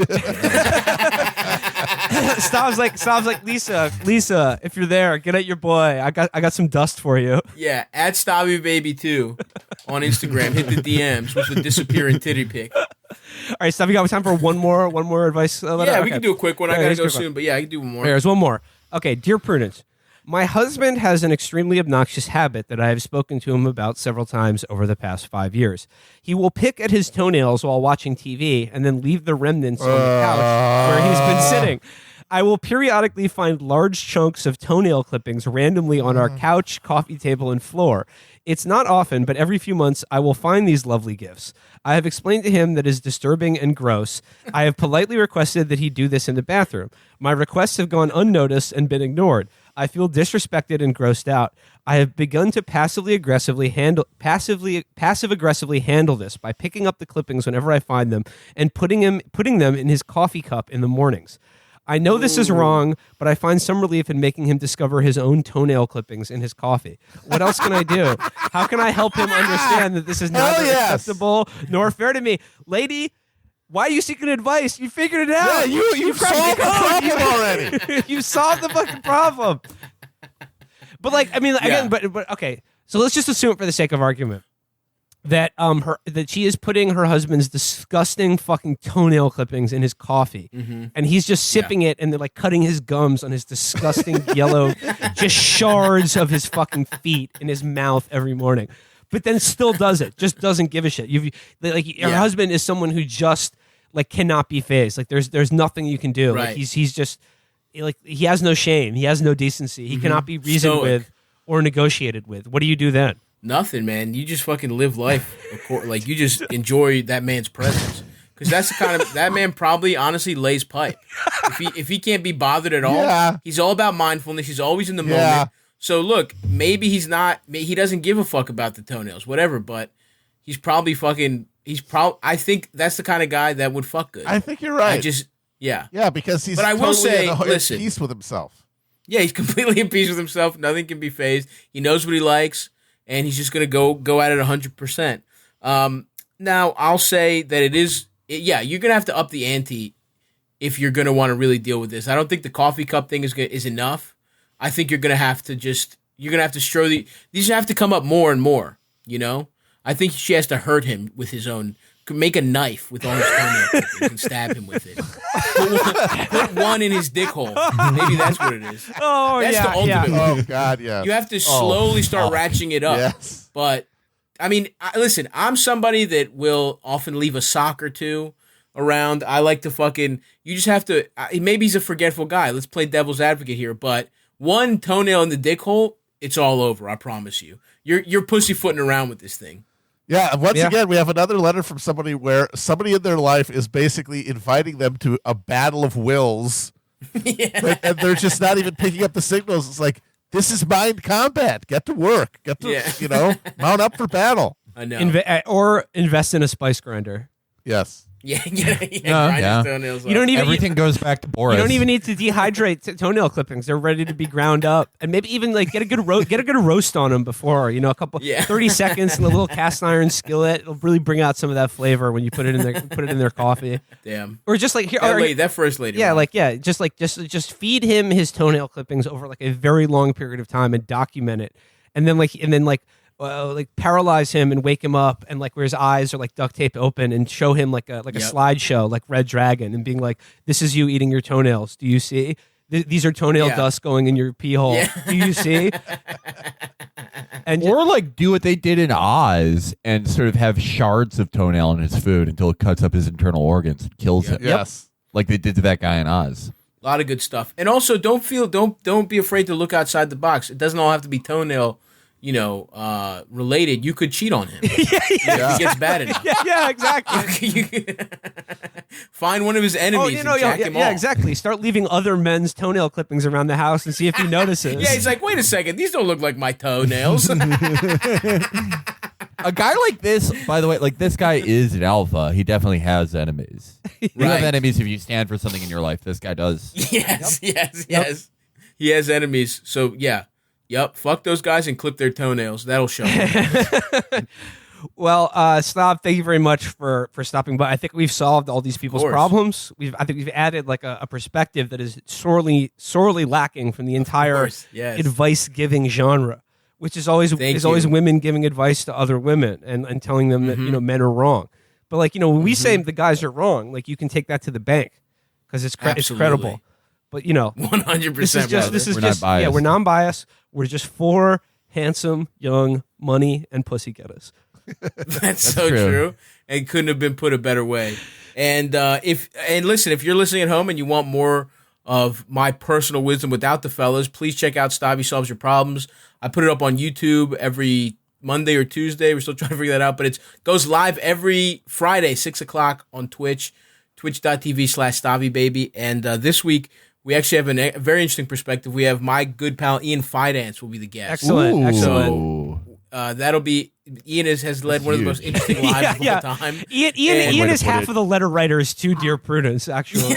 Stav's like Lisa, if you're there, get at your boy. I got some dust for you. Yeah, at StabbyBaby2 on Instagram. Hit the DMs with the disappearing titty pic. All right, Stav, you got time for one more advice letter? Yeah, we can do a quick one. I gotta go soon, but yeah, I can do one more. There's one more. Okay, dear Prudence. My husband has an extremely obnoxious habit that I have spoken to him about several times over the past 5 years. He will pick at his toenails while watching TV and then leave the remnants on the couch where he's been sitting. I will periodically find large chunks of toenail clippings randomly on our couch, coffee table, and floor. It's not often, but every few months I will find these lovely gifts. I have explained to him that it is disturbing and gross. I have politely requested that he do this in the bathroom. My requests have gone unnoticed and been ignored. I feel disrespected and grossed out. I have begun to passive aggressively handle this by picking up the clippings whenever I find them and putting them in his coffee cup in the mornings. I know this is wrong, but I find some relief in making him discover his own toenail clippings in his coffee. What else can I do? How can I help him understand that this is neither acceptable nor fair to me? Lady, why are you seeking advice? You figured it out. Yeah, you've solved the problem already. You solved the fucking problem. But like, I mean, again, but okay. So let's just assume for the sake of argument that that she is putting her husband's disgusting fucking toenail clippings in his coffee, and he's just sipping it, and they're like cutting his gums on his disgusting yellow, just shards of his fucking feet in his mouth every morning. But then still does it, just doesn't give a shit. Your husband is someone who just like cannot be phased. Like there's nothing you can do. Right. Like he's just like he has no shame, he has no decency, he cannot be reasoned with or negotiated with. What do you do then? Nothing, man. You just fucking live life. Like you just enjoy that man's presence. Because that's the kind of that man probably honestly lays pipe. If he can't be bothered at all, he's all about mindfulness. He's always in the moment. So look, maybe he doesn't give a fuck about the toenails, whatever. But he's probably I think that's the kind of guy that would fuck good. I think you're right. Yeah, because he's. But I will say, listen, peace with himself. Yeah, he's completely in peace with himself. Nothing can be phased. He knows what he likes, and he's just gonna go at it 100%. Now I'll say that it is. Yeah, you're gonna have to up the ante if you're gonna want to really deal with this. I don't think the coffee cup thing is enough. I think you're gonna have to these have to come up more and more. You know, I think she has to hurt him with his own make a knife with all his toenail clippings and stab him with it. Put one in his dick hole. Maybe that's what it is. Oh, That's the ultimate. Oh God, yeah. You have to slowly start ratcheting it up. Yes. But I mean, listen, I'm somebody that will often leave a sock or two around. I like to fucking. You just have to. Maybe he's a forgetful guy. Let's play devil's advocate here. But one toenail in the dick hole, it's all over. I promise you. You're pussyfooting around with this thing. Yeah, once again, we have another letter from somebody where somebody in their life is basically inviting them to a battle of wills, and they're just not even picking up the signals. It's like, this is mind combat. Get to work. Get to, mount up for battle. I know. Or invest in a spice grinder. Yes. Grind his toenails You don't even Everything goes back to Boris. You don't even need to dehydrate toenail clippings; they're ready to be ground up, and maybe even like get a good roast on them before. A couple 30 seconds in a little cast iron skillet. It'll really bring out some of that flavor when you put it in their coffee. Damn. Or just like here, that first lady. Just feed him his toenail clippings over like a very long period of time and document it, and then paralyze him and wake him up, and like where his eyes are like duct taped open, and show him like a slideshow like Red Dragon, and being like, "This is you eating your toenails. Do you see? These are toenail dust going in your pee hole. Yeah. Do you see?" Or like do what they did in Oz and sort of have shards of toenail in his food until it cuts up his internal organs and kills him. Yes, like they did to that guy in Oz. A lot of good stuff, and also don't be afraid to look outside the box. It doesn't all have to be toenail. Related, you could cheat on him. If he gets bad enough. Yeah, exactly. Find one of his enemies and jack him off. Yeah, exactly. Start leaving other men's toenail clippings around the house and see if he notices. Yeah, he's like, wait a second, these don't look like my toenails. A guy like this, by the way, like this guy is an alpha. He definitely has enemies. You have enemies if you stand for something in your life. This guy does. Yes. He has enemies. So, yeah. Yep, fuck those guys and clip their toenails. That'll show them. Well, Stav, thank you very much for stopping by. I think we've solved all these people's problems. I think we've added like a perspective that is sorely lacking from the entire advice-giving genre, which is always women giving advice to other women and telling them that men are wrong. But like when we say the guys are wrong, like you can take that to the bank because it's credible. But 100%. This is we're not biased. Yeah, we're non-biased. We're just four handsome, young, money and pussy getters. That's so true. And couldn't have been put a better way. And listen, if you're listening at home and you want more of my personal wisdom without the fellas, please check out Stavy Solves Your Problems. I put it up on YouTube every Monday or Tuesday. We're still trying to figure that out, but it goes live every Friday, 6 o'clock on Twitch, twitch.tv/StavyBaby. And this week, we actually have a very interesting perspective. We have my good pal Ian Fidance will be the guest. Excellent. So, that'll be Ian has led one of the most interesting lives of all time. Ian is half of the letter writers to Dear Prudence, actually.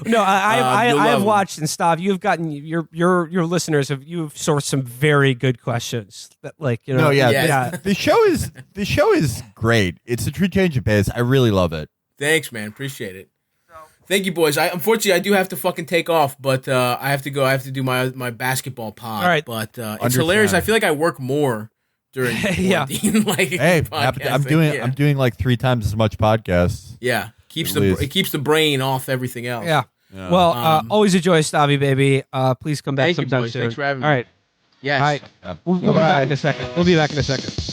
No, I have watched, and Stav, you've gotten your listeners you've sourced some very good questions that The show is great. It's a true change of pace. I really love it. Thanks, man. Appreciate it. Thank you, boys. Unfortunately, I do have to fucking take off, but I have to go. I have to do my basketball pod. All right. But it's hilarious. I feel like I work more during quarantine. I'm doing like 3 times as much podcasts. Yeah, it keeps the brain off everything else. Yeah. Well, always a joy, Stavy baby. Please come back sometime soon. Thanks for having me. All right. Yes. All right. We'll be back in a second.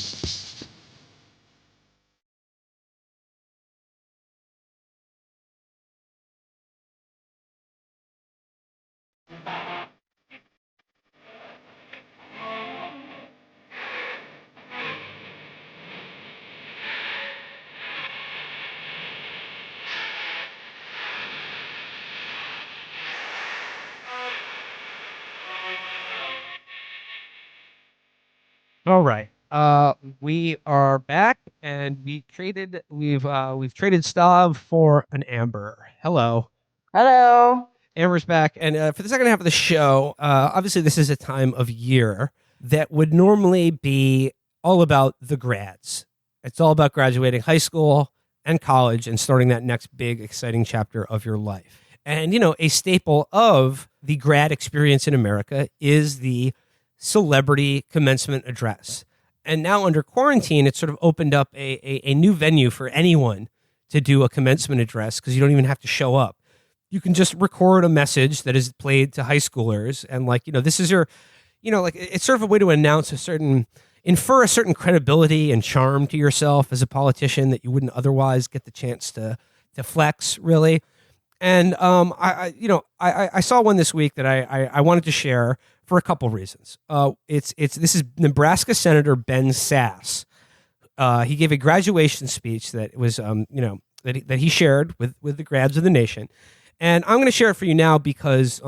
All right. We are back, and we've traded Stav for an Amber. Hello. Amber's back, and for the second half of the show, obviously this is a time of year that would normally be all about the grads. It's all about graduating high school and college and starting that next big, exciting chapter of your life. And, a staple of the grad experience in America is the celebrity commencement address. And now under quarantine, it's sort of opened up a new venue for anyone to do a commencement address because you don't even have to show up. You can just record a message that is played to high schoolers. And like, this is your, like it's sort of a way to infer a certain credibility and charm to yourself as a politician that you wouldn't otherwise get the chance to flex, really. And I saw one this week that I wanted to share for a couple reasons. This is Nebraska Senator Ben Sass. He gave a graduation speech that was that he shared with the grads of the nation, and I'm going to share it for you now because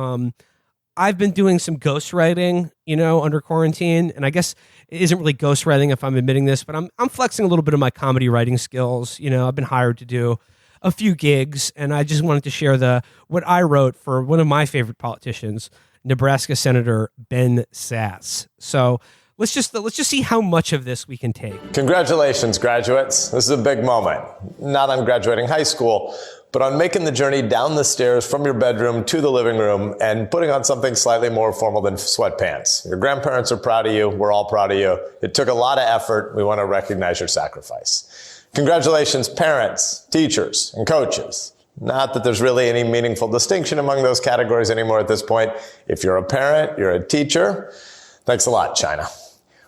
I've been doing some ghostwriting, under quarantine, and I guess it isn't really ghostwriting if I'm admitting this, but I'm flexing a little bit of my comedy writing skills. I've been hired to do a few gigs, and I just wanted to share what I wrote for one of my favorite politicians, Nebraska Senator Ben Sass. So let's just see how much of this we can take. Congratulations, graduates. This is a big moment. Not on graduating high school, but on making the journey down the stairs from your bedroom to the living room and putting on something slightly more formal than sweatpants. Your grandparents are proud of you. We're all proud of you. It took a lot of effort. We want to recognize your sacrifice. Congratulations, parents, teachers, and coaches. Not that there's really any meaningful distinction among those categories anymore at this point. If you're a parent, you're a teacher. Thanks a lot, China.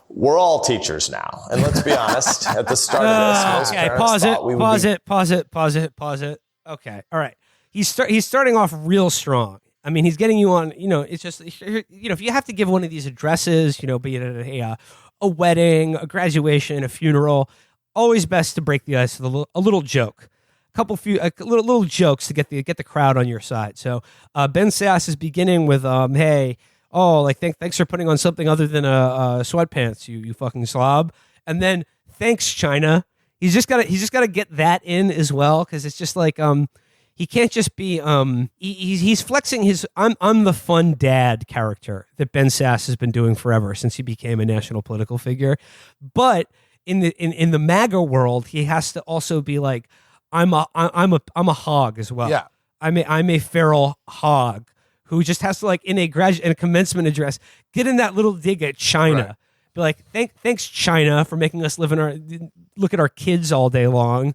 We're all teachers now. And let's be honest, at the start of this, most parents thought we would be... Pause it. Okay, all right. He's starting off real strong. I mean, he's getting you on, it's just, if you have to give one of these addresses, be it at a wedding, a graduation, a funeral, always best to break the ice with a little joke. Little jokes to get the crowd on your side. So Ben Sass is beginning with hey, thanks for putting on something other than sweatpants, you fucking slob. And then thanks, China. He's just got to get that in as well, because it's just like he can't just be he's flexing his I'm the fun dad character that Ben Sass has been doing forever since he became a national political figure. But in the MAGA world, he has to also be like, I'm a hog as well. Yeah. I'm a feral hog who just has to, like, in a commencement address, get in that little dig at China. Right. Be like, thanks China for making us look at our kids all day long.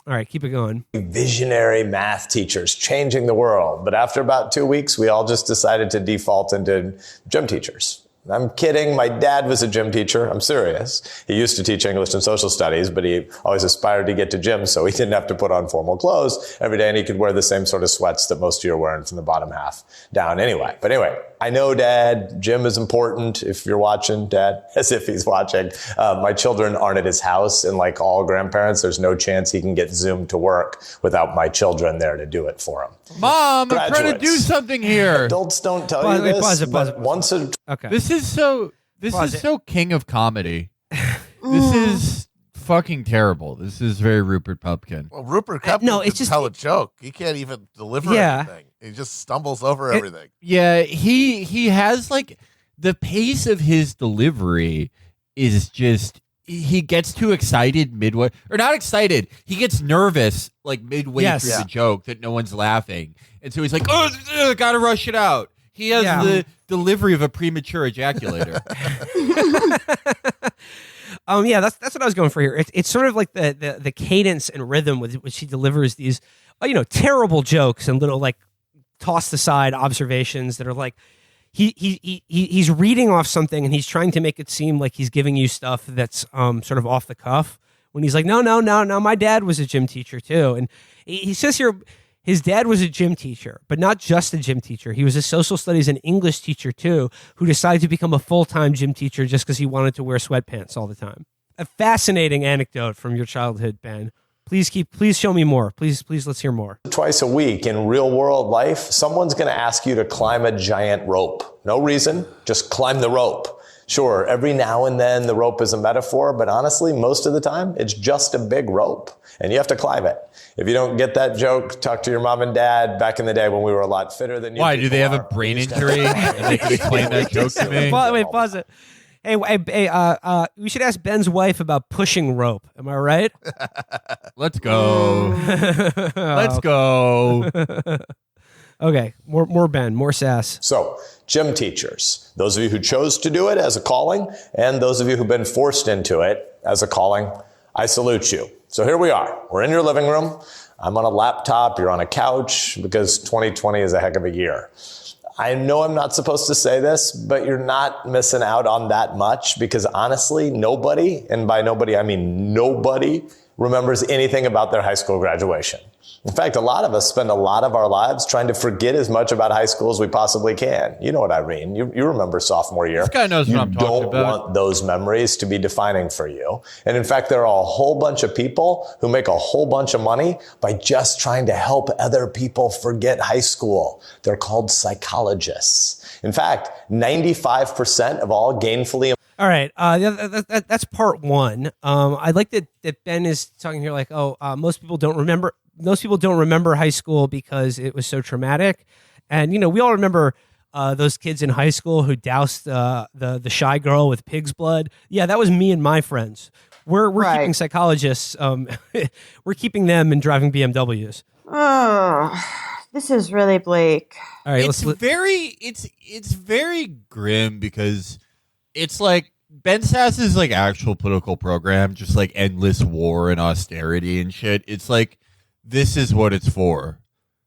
All right, keep it going. Visionary math teachers changing the world. But after about 2 weeks, we all just decided to default into gym teachers. I'm kidding. My dad was a gym teacher. I'm serious. He used to teach English and social studies, but he always aspired to get to gym, so he didn't have to put on formal clothes every day, and he could wear the same sort of sweats that most of you are wearing from the bottom half down anyway. But anyway, I know, Dad, gym is important. If you're watching, Dad, as if he's watching. My children aren't at his house, and like all grandparents, there's no chance he can get Zoom to work without my children there to do it for him. Mom, I'm trying to do something here. Adults don't tell you this. Pause it. Once a Okay. This is so king of comedy. This is fucking terrible. This is very Rupert Pupkin. Well, Rupert Pupkin can tell a joke. He can't even deliver anything. He just stumbles over everything. Yeah, he has, like, the pace of his delivery is just, he gets too excited midway, or not excited. He gets nervous like midway through the joke that no one's laughing, and so he's like, "Oh, gotta rush it out." He has the delivery of a premature ejaculator. That's what I was going for here. It's sort of like the cadence and rhythm with which he delivers these, terrible jokes and little, like, tossed aside observations that are like, he's reading off something and he's trying to make it seem like he's giving you stuff that's sort of off the cuff, when he's like, no, my dad was a gym teacher too. And he says here his dad was a gym teacher, but not just a gym teacher. He was a social studies and English teacher too, who decided to become a full-time gym teacher just because he wanted to wear sweatpants all the time. A fascinating anecdote from your childhood, Ben. Please show me more. Please, let's hear more. Twice a week in real world life, someone's going to ask you to climb a giant rope. No reason, just climb the rope. Sure, every now and then the rope is a metaphor, but honestly, most of the time, it's just a big rope, and you have to climb it. If you don't get that joke, talk to your mom and dad back in the day when we were a lot fitter than you. Why, do they have a brain injury and they can explain that joke to me? Wait, pause it. Hey, we should ask Ben's wife about pushing rope. Am I right? Let's go. Let's go. Okay, more Ben, more sass. So, gym teachers, those of you who chose to do it as a calling, and those of you who've been forced into it as a calling, I salute you. So here we are. We're in your living room. I'm on a laptop. You're on a couch because 2020 is a heck of a year. I know I'm not supposed to say this, but you're not missing out on that much because honestly, nobody, and by nobody, I mean nobody, remembers anything about their high school graduation. In fact, a lot of us spend a lot of our lives trying to forget as much about high school as we possibly can. You know what I mean. You remember sophomore year. This guy knows what I'm talking about. You don't want those memories to be defining for you. And in fact, there are a whole bunch of people who make a whole bunch of money by just trying to help other people forget high school. They're called psychologists. In fact, 95% of all gainfully All right, that's part one. I like that Ben is talking here like, most people don't remember high school because it was so traumatic, and we all remember those kids in high school who doused the shy girl with pig's blood. Yeah, that was me and my friends. We're keeping psychologists. We're keeping them and driving BMWs. Oh, this is really bleak. All right, it's very grim because it's like Ben Sass's like actual political program, just like endless war and austerity and shit. It's like this is what it's for.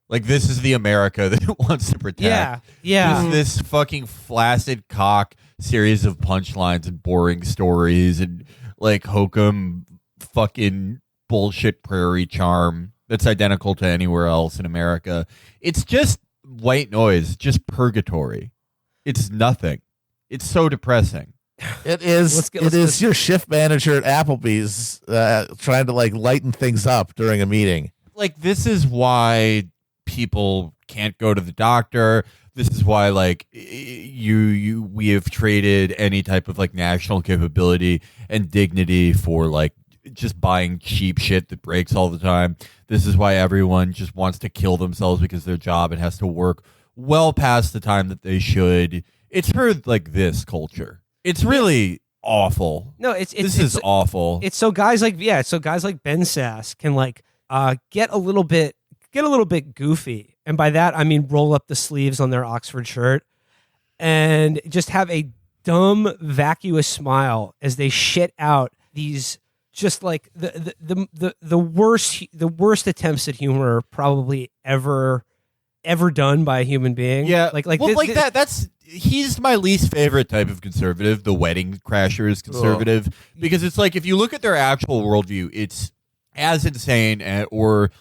Like this is the America that it wants to protect. Yeah. This fucking flaccid cock series of punchlines and boring stories and like hokum fucking bullshit prairie charm that's identical to anywhere else in America. It's just white noise, just purgatory. It's nothing. It's so depressing. It is your shift manager at Applebee's trying to like lighten things up during a meeting. Like this is why people can't go to the doctor. This is why like we have traded any type of like national capability and dignity for like just buying cheap shit that breaks all the time. This is why everyone just wants to kill themselves because their job and has to work well past the time that they should. It's for like this culture. It's really awful. No, this is awful. It's so guys like Ben Sass can like get a little bit goofy, and by that I mean roll up the sleeves on their Oxford shirt and just have a dumb, vacuous smile as they shit out these just like the worst attempts at humor probably ever done by a human being. Yeah, that. That's he's my least favorite type of conservative, the wedding crashers conservative, because it's like if you look at their actual worldview, it's as insane or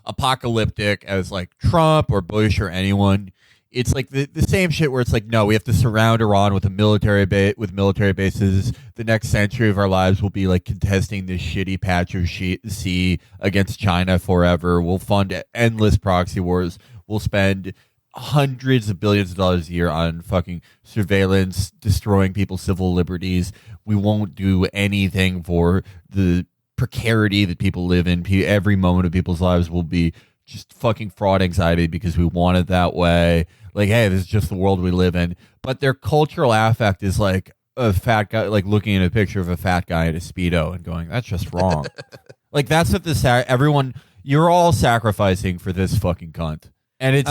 apocalyptic as like Trump or Bush or anyone. It's like the same shit where it's like, no, we have to surround Iran with military bases. The next century of our lives will be like contesting this shitty patch of sea against China forever. We'll fund endless proxy wars. We'll spend hundreds of billions of dollars a year on fucking surveillance, destroying people's civil liberties. We won't do anything for the precarity that people live in. Every moment of people's lives will be just fucking fraud anxiety because we want it that way. Like, hey, this is just the world we live in. But their cultural affect is like a fat guy, like looking at a picture of a fat guy in a Speedo and going, that's just wrong. Like, that's what everyone, you're all sacrificing for this fucking cunt. And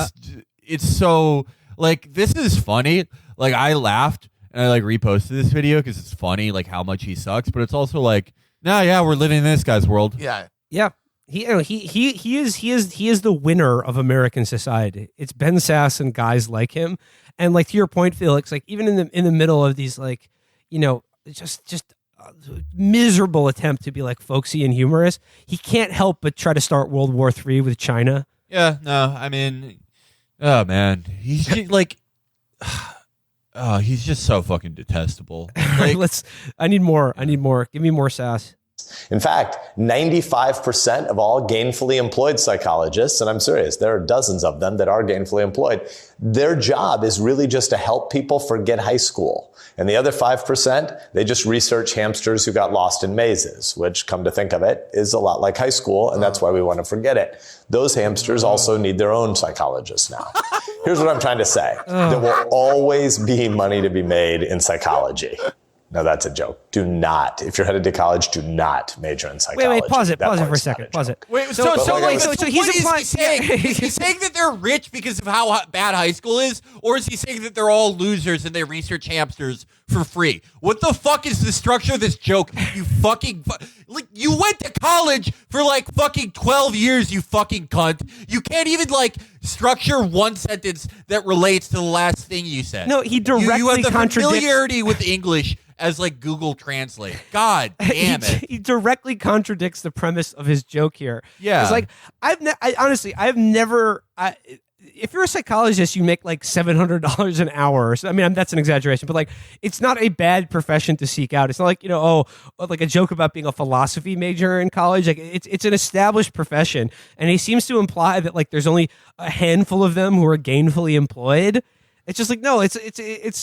it's so, like, this is funny. Like, I laughed and I like reposted this video because it's funny, like how much he sucks. But it's also like, we're living in this guy's world. Yeah. He is the winner of American society. It's Ben Sass and guys like him. And like to your point, Felix, like even in the middle of these like, just miserable attempt to be like folksy and humorous, he can't help but try to start World War III with China. Yeah, no, I mean, oh man, he's just, like, he's just so fucking detestable. Like, I need more. Give me more sass. In fact, 95% of all gainfully employed psychologists, and I'm serious, there are dozens of them that are gainfully employed, their job is really just to help people forget high school. And the other 5%, they just research hamsters who got lost in mazes, which, come to think of it, is a lot like high school, and that's why we want to forget it. Those hamsters also need their own psychologists now. Here's what I'm trying to say. There will always be money to be made in psychology. No, that's a joke. Do not. If you're headed to college, do not major in psychology. Wait, pause it. That Pause it for a part's second. not Pause joke. it. Wait, So so he's what implying. is he saying? Is he saying that they're rich because of how bad high school is, or is he saying that they're all losers and they research hamsters for free? What the fuck is the structure of this joke? You fucking like you went to college for like fucking 12 years. You fucking cunt. You can't even like structure one sentence that relates to the last thing you said. No, he directly you have the contradicts. familiarity with English as like Google Translate. God damn it. He directly contradicts the premise of his joke here. Yeah. It's like I've never. If you're a psychologist, you make like $700 an hour. So, I mean, that's an exaggeration, but like, it's not a bad profession to seek out. It's not like, like a joke about being a philosophy major in college. Like, it's an established profession, and he seems to imply that like there's only a handful of them who are gainfully employed. It's just like no, it's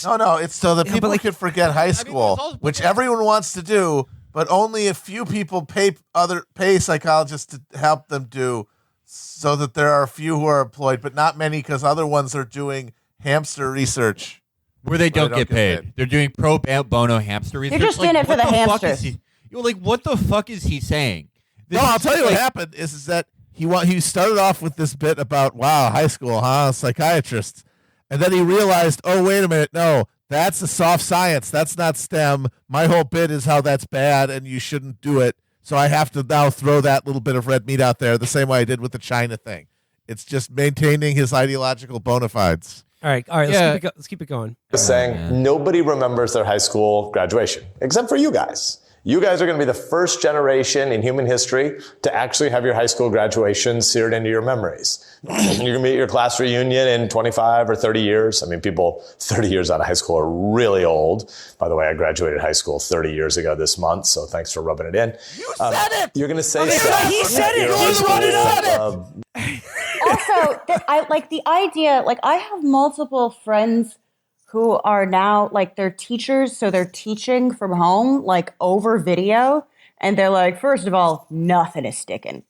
No, it's so that people like- can forget high school, which everyone wants to do, but only a few people pay psychologists to help them do, so that there are a few who are employed, but not many because other ones are doing hamster research. Where they don't get paid. They're doing pro bono hamster research. They're just in it for the hamsters. What the fuck is he saying? No, I'll tell you what happened is that he started off with this bit about, wow, high school, huh? Psychiatrists. And then he realized, oh, wait a minute, no, that's a soft science. That's not STEM. My whole bit is how that's bad and you shouldn't do it. So I have to now throw that little bit of red meat out there the same way I did with the China thing. It's just maintaining his ideological bona fides. all right. Let's keep it going. Saying nobody remembers their high school graduation, except for you guys. You guys are going to be the first generation in human history to actually have your high school graduation seared into your memories. You're going to be at your class reunion in 25 or 30 years. I mean, people 30 years out of high school are really old. By the way, I graduated high school 30 years ago this month, so thanks for rubbing it in. You said it! You're going to say He said it! You're He's the one who said it! Also, I like the idea. Like, I have multiple friends who are now like they're teachers, so they're teaching from home, like over video, and they're like, first of all, nothing is sticking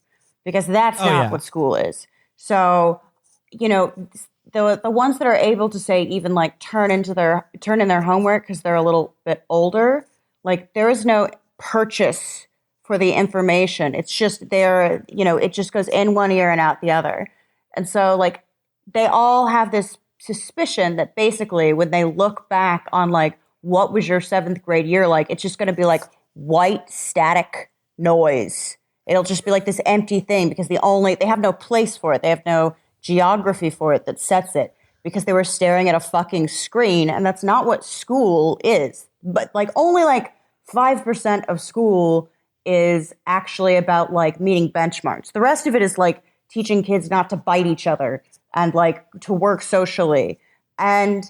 because that's not what school is. So, the ones that are able to say even like turn in their homework because they're a little bit older, like there is no purchase for the information. It's just there, it just goes in one ear and out the other. And so like they all have this suspicion that basically when they look back on like what was your 7th grade year like, it's just going to be like white static noise. It'll just be like this empty thing because they have no place for it. They have no geography for it that sets it because they were staring at a fucking screen, and that's not what school is. But like only like 5% of school is actually about like meeting benchmarks. The rest of it is like teaching kids not to bite each other and like to work socially. And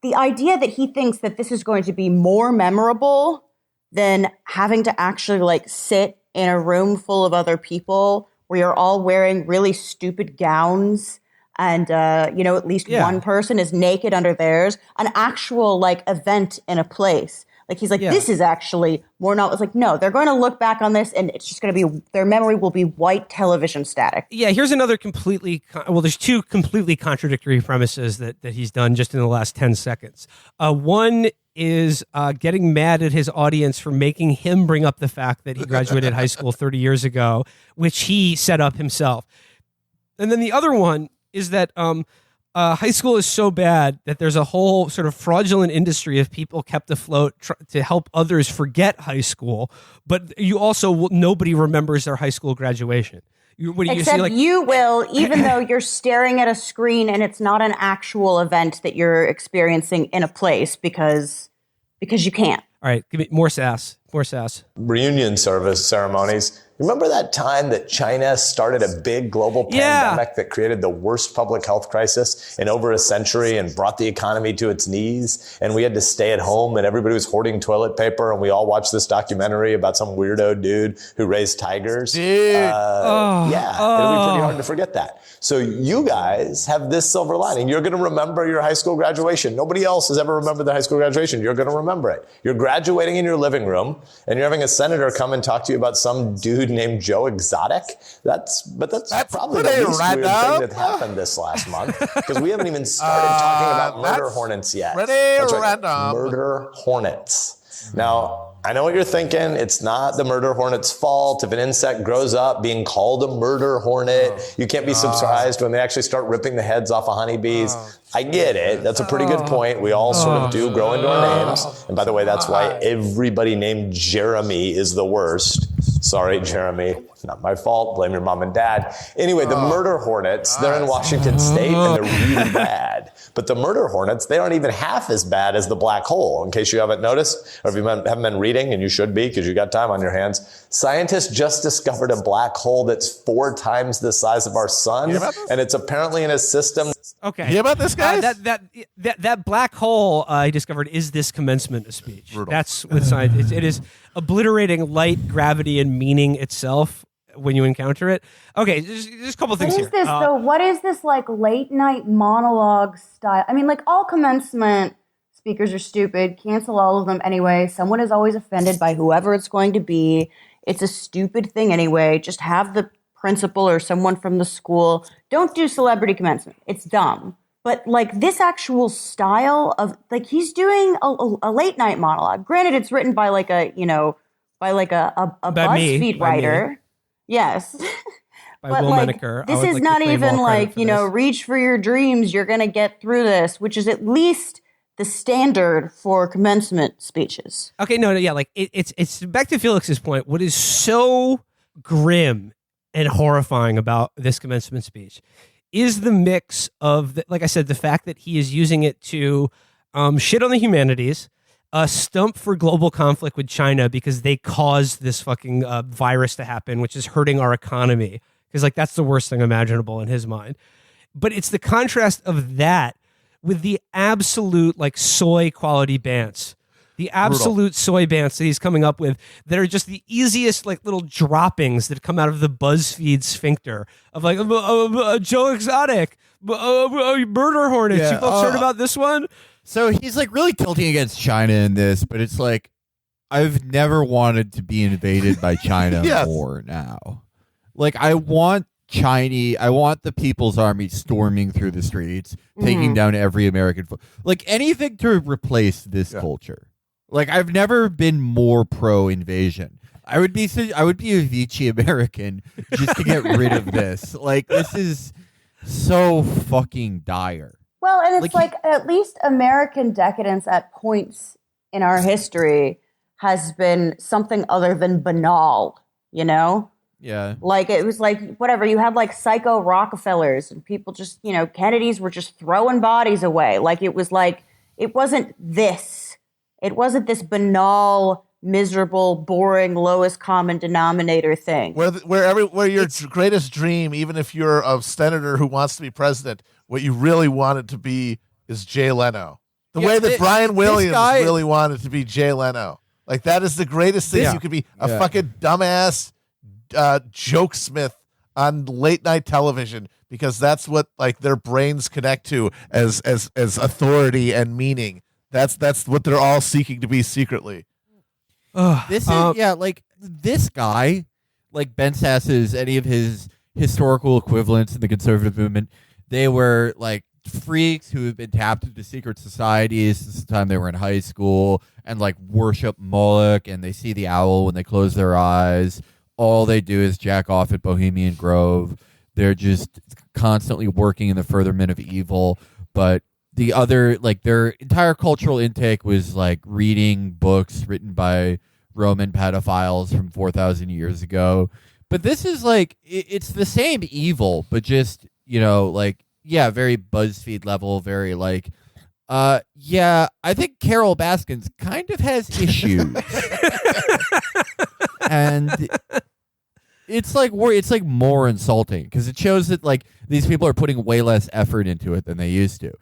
the idea that he thinks that this is going to be more memorable than having to actually like sit in a room full of other people where you're all wearing really stupid gowns and, at least one person is naked under theirs, an actual like event in a place. Like he's like, this is actually more not. It's like, no, they're going to look back on this and it's just going to be, their memory will be white television static. Yeah, here's another there's two completely contradictory premises that he's done just in the last 10 seconds. One is getting mad at his audience for making him bring up the fact that he graduated high school 30 years ago, which he set up himself. And then the other one is that high school is so bad that there's a whole sort of fraudulent industry of people kept afloat to help others forget high school. But you also, nobody remembers their high school graduation. You will, even though you're staring at a screen and it's not an actual event that you're experiencing in a place because you can't. All right, give me more sass. Reunion service ceremonies. Remember that time that China started a big global pandemic that created the worst public health crisis in over a century and brought the economy to its knees? And we had to stay at home and everybody was hoarding toilet paper and we all watched this documentary about some weirdo dude who raised tigers. It'll be pretty hard to forget that. So you guys have this silver lining. You're going to remember your high school graduation. Nobody else has ever remembered their high school graduation. You're going to remember it. You're graduating in your living room and you're having a senator come and talk to you about some dude dude named Joe Exotic. That's probably the pretty least weird random. thing that happened this last month, because we haven't even started talking about murder that's hornets yet. pretty That's right, random. murder hornets. Now, I know what you're thinking. It's not the murder hornet's fault if an insect grows up being called a murder hornet. You can't be surprised when they actually start ripping the heads off of honeybees. I get it. That's a pretty good point. We all sort of do grow into our names. And by the way, that's why everybody named Jeremy is the worst. Sorry, Jeremy. Not my fault. Blame your mom and dad. Anyway, the murder hornets, they're in Washington State and they're really bad. But the murder hornets, they aren't even half as bad as the black hole, in case you haven't noticed, or if you haven't been reading, and you should be because you got time on your hands. Scientists just discovered a black hole that's 4 times the size of our sun, and it's apparently in a system. Okay. Hear about this, guys? That black hole I discovered is this commencement of speech. Brutal. That's with science. It is obliterating light, gravity, and meaning itself when you encounter it. Okay, just a couple things What here. is this though? What is this like late night monologue style? I mean, like all commencement speakers are stupid. Cancel all of them anyway. Someone is always offended by whoever it's going to be. It's a stupid thing anyway. Just have the principal or someone from the school. Don't do celebrity commencement. It's dumb. But like this actual style of like he's doing a late night monologue. Granted, it's written by like a BuzzFeed writer. Yes. By but Will like, Menaker. this is not even like, reach for your dreams. You're going to get through this, which is at least the standard for commencement speeches. Okay, no, yeah, like it's back to Felix's point. What is so grim and horrifying about this commencement speech is the mix of, like I said, the fact that he is using it to shit on the humanities, stump for global conflict with China because they caused this fucking virus to happen, which is hurting our economy. Because like that's the worst thing imaginable in his mind. But it's the contrast of that with the absolute like soy quality bants. The absolute soy bants that he's coming up with that are just the easiest like little droppings that come out of the BuzzFeed sphincter of like Joe Exotic, murder hornets. Yeah, You folks heard about this one? So he's like really tilting against China in this, but it's like I've never wanted to be invaded by China Yes. more now. Like I want the People's Army storming through the streets, taking down every American like anything to replace this culture. Like I've never been more pro invasion. I would be a Vichy American just to get rid of this. Like this is so fucking dire. Well, and it's like at least American decadence at points in our history has been something other than banal, Yeah. Like it was like whatever, you had like psycho Rockefellers and people just, Kennedys were just throwing bodies away. Like it wasn't this banal, miserable, boring, lowest common denominator thing. Where your greatest dream, even if you're a senator who wants to be president, what you really wanted to be is Jay Leno. The way that Brian Williams really wanted to be Jay Leno. Like that is the greatest thing you could be, a fucking dumbass jokesmith on late night television, because that's what like their brains connect to as authority and meaning. That's what they're all seeking to be secretly. This is like this guy, like Ben Sass's, any of his historical equivalents in the conservative movement, they were like freaks who have been tapped into secret societies since the time they were in high school and like worship Moloch, and they see the owl when they close their eyes. All they do is jack off at Bohemian Grove. They're just constantly working in the furtherment of evil. But the other, like their entire cultural intake was like reading books written by Roman pedophiles from 4,000 years ago. But this is like, it's the same evil, but just, very BuzzFeed level, very like, I think Carol Baskins kind of has issues. And it's like more insulting because it shows that like these people are putting way less effort into it than they used to.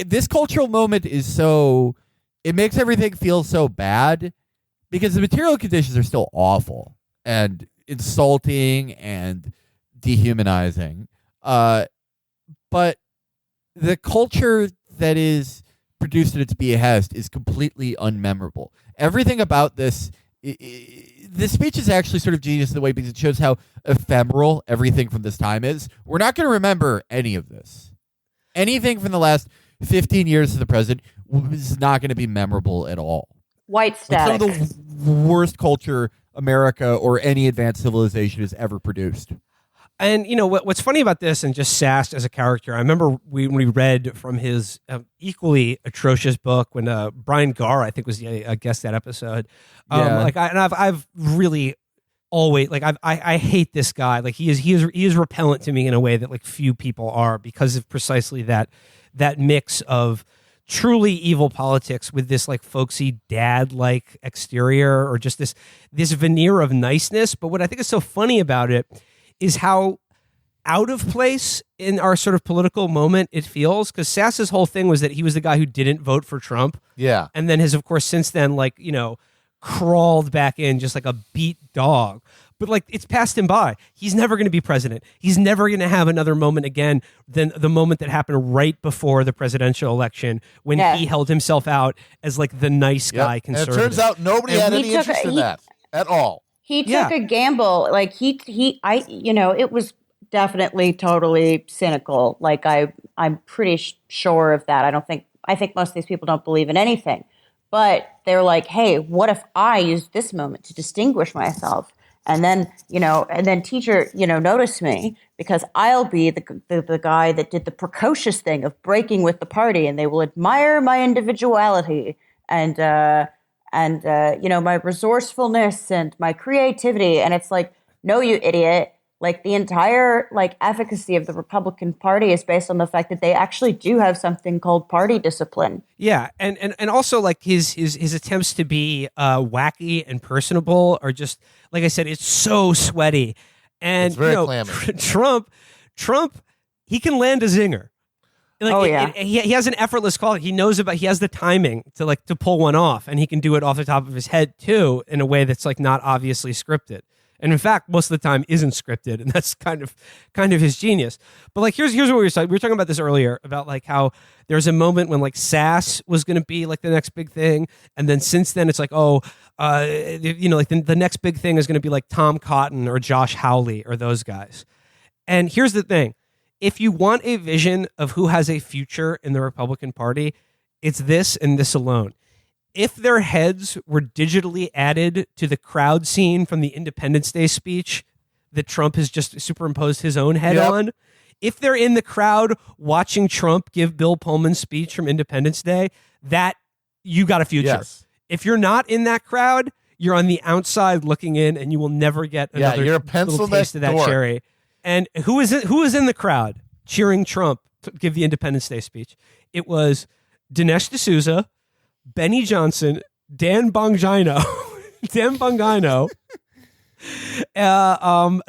This cultural moment is it makes everything feel so bad because the material conditions are still awful and insulting and dehumanizing. But the culture that is produced at its behest is completely unmemorable. Everything about this the speech is actually sort of genius in the way because it shows how ephemeral everything from this time is. We're not going to remember any of this. Anything from the last 15 years of the president was not going to be memorable at all. White Like static. some of the worst culture America or any advanced civilization has ever produced. And what's funny about this, and just Sass as a character, I remember when we read from his equally atrocious book when Brian Garr, I think, was a guest that episode. I've really always I hate this guy. Like he is repellent to me in a way that like few people are, because of precisely that mix of truly evil politics with this like folksy dad like exterior, or just this veneer of niceness. But what I think is so funny about it is how out of place in our sort of political moment it feels, because Sass's whole thing was that he was the guy who didn't vote for Trump. Yeah. And then has, of course, since then, crawled back in just like a beat dog. But like, it's passed him by. He's never going to be president. He's never going to have another moment again than the moment that happened right before the presidential election when he held himself out as like the nice guy conservative. And it turns out nobody had any interest in that at all. He took a gamble. Like it was definitely totally cynical. Like I'm pretty sure of that. I think most of these people don't believe in anything, but they're like, hey, what if I use this moment to distinguish myself? And then teacher, notice me because I'll be the guy that did the precocious thing of breaking with the party, and they will admire my individuality and my resourcefulness and my creativity. And it's like, no, you idiot. Like the entire efficacy of the Republican Party is based on the fact that they actually do have something called party discipline. Yeah, and also like his attempts to be wacky and personable are just, like I said, it's so sweaty. And it's very clammy. Trump, he can land a zinger. Like, he has an effortless call. He has the timing to pull one off, and he can do it off the top of his head too, in a way that's like not obviously scripted. And in fact, most of the time isn't scripted, and that's kind of his genius. But like, here's what we were saying. We were talking about this earlier about like how there's a moment when like Sass was going to be like the next big thing, and then since then it's like the next big thing is going to be like Tom Cotton or Josh Hawley or those guys. And here's the thing: if you want a vision of who has a future in the Republican Party, it's this and this alone. If their heads were digitally added to the crowd scene from the Independence Day speech that Trump has just superimposed his own head on, if they're in the crowd watching Trump give Bill Pullman's speech from Independence Day, that you got a future. Yes. If you're not in that crowd, you're on the outside looking in, and you will never get another you're a pencil little taste of that dork. cherry. And who was in the crowd cheering Trump to give the Independence Day speech? It was Dinesh D'Souza, Benny Johnson, Dan Bongino,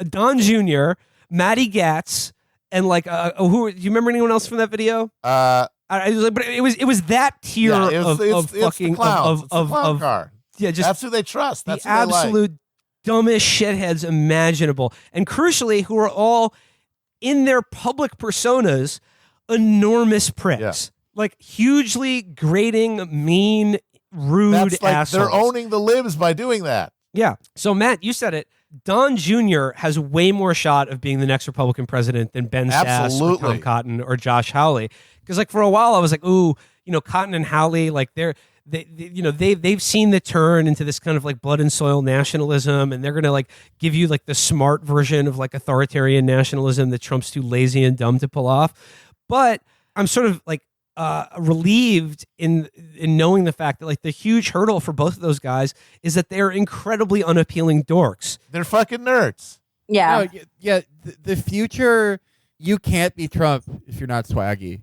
Don Jr., Matty Gatz, and like who? Do you remember anyone else from that video? But it was that tier of fucking clown car. Yeah, just that's who they trust. That's the absolute dumbest shitheads imaginable, and crucially, who are all in their public personas enormous pricks. Yeah. Like hugely grating, mean, rude assholes. They're owning the libs by doing that. Yeah. So Matt, you said it. Don Jr. has way more shot of being the next Republican president than Ben Sass or Tom Cotton or Josh Hawley. Because like for a while I was like, ooh, Cotton and Hawley, like they've seen the turn into this kind of like blood and soil nationalism, and they're gonna like give you like the smart version of like authoritarian nationalism that Trump's too lazy and dumb to pull off. But I'm sort of like relieved in knowing the fact that like the huge hurdle for both of those guys is that they're incredibly unappealing dorks. They're fucking nerds. Yeah. No, the future, you can't be Trump if you're not swaggy.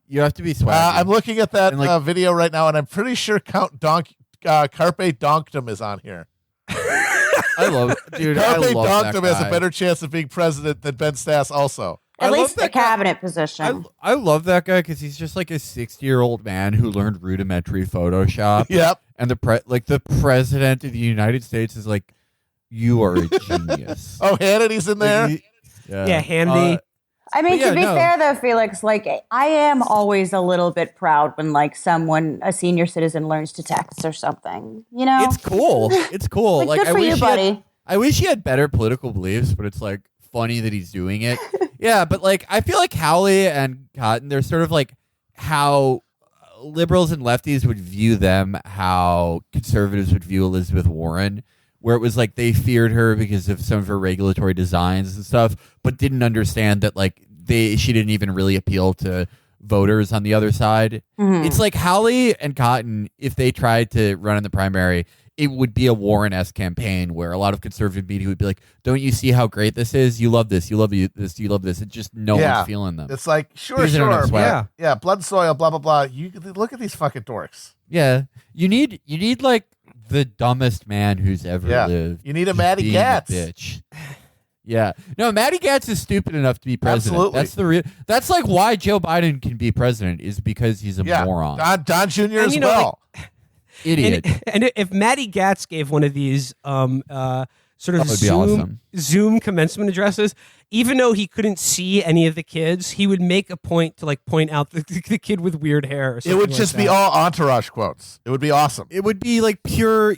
You have to be swaggy. I'm looking at that video right now, and I'm pretty sure Carpe Donktum is on here. I love it. Dude, Carpe I love that Donktum guy. has a better chance of being president than Ben Sass also. At least the cabinet position. I love that guy because he's just like a 60-year-old man who learned rudimentary Photoshop. Yep. And the president of the United States is like, you are a genius. Oh, Hannity's in there? Yeah, Handy. I mean, Yeah, to be no. fair though, Felix, like I am always a little bit proud when like a senior citizen learns to text or something. You know, It's cool. It's cool. Like, good for you, buddy. I wish he had better political beliefs, but it's like funny that he's doing it. Yeah, but like I feel like Howley and Cotton, they're sort of like how liberals and lefties would view them, how conservatives would view Elizabeth Warren, where it was like they feared her because of some of her regulatory designs and stuff, but didn't understand that like she didn't even really appeal to voters on the other side. Mm-hmm. It's like Howley and Cotton, if they tried to run in the primary, it would be a Warren-esque campaign where a lot of conservative media would be like, don't you see how great this is? You love this. You love this. You love this. It's just no one's feeling them. It's like, sure, Because they don't have swag. Yeah. yeah, blood and soil, blah, blah, blah. You look at these fucking dorks. Yeah. You need like the dumbest man who's ever Yeah. lived. You need a just Matty being Gatz. bitch. Yeah. No, Matty Gatz is stupid enough to be president. Absolutely. That's like why Joe Biden can be president is because he's a moron. Don Jr. as you know, well. Idiot. And if Matty Gatz gave one of these sort of That would be awesome. Zoom commencement addresses, even though he couldn't see any of the kids, he would make a point to like point out the kid with weird hair. Or It something would like just be that. all entourage quotes. It would be awesome. It would be like pure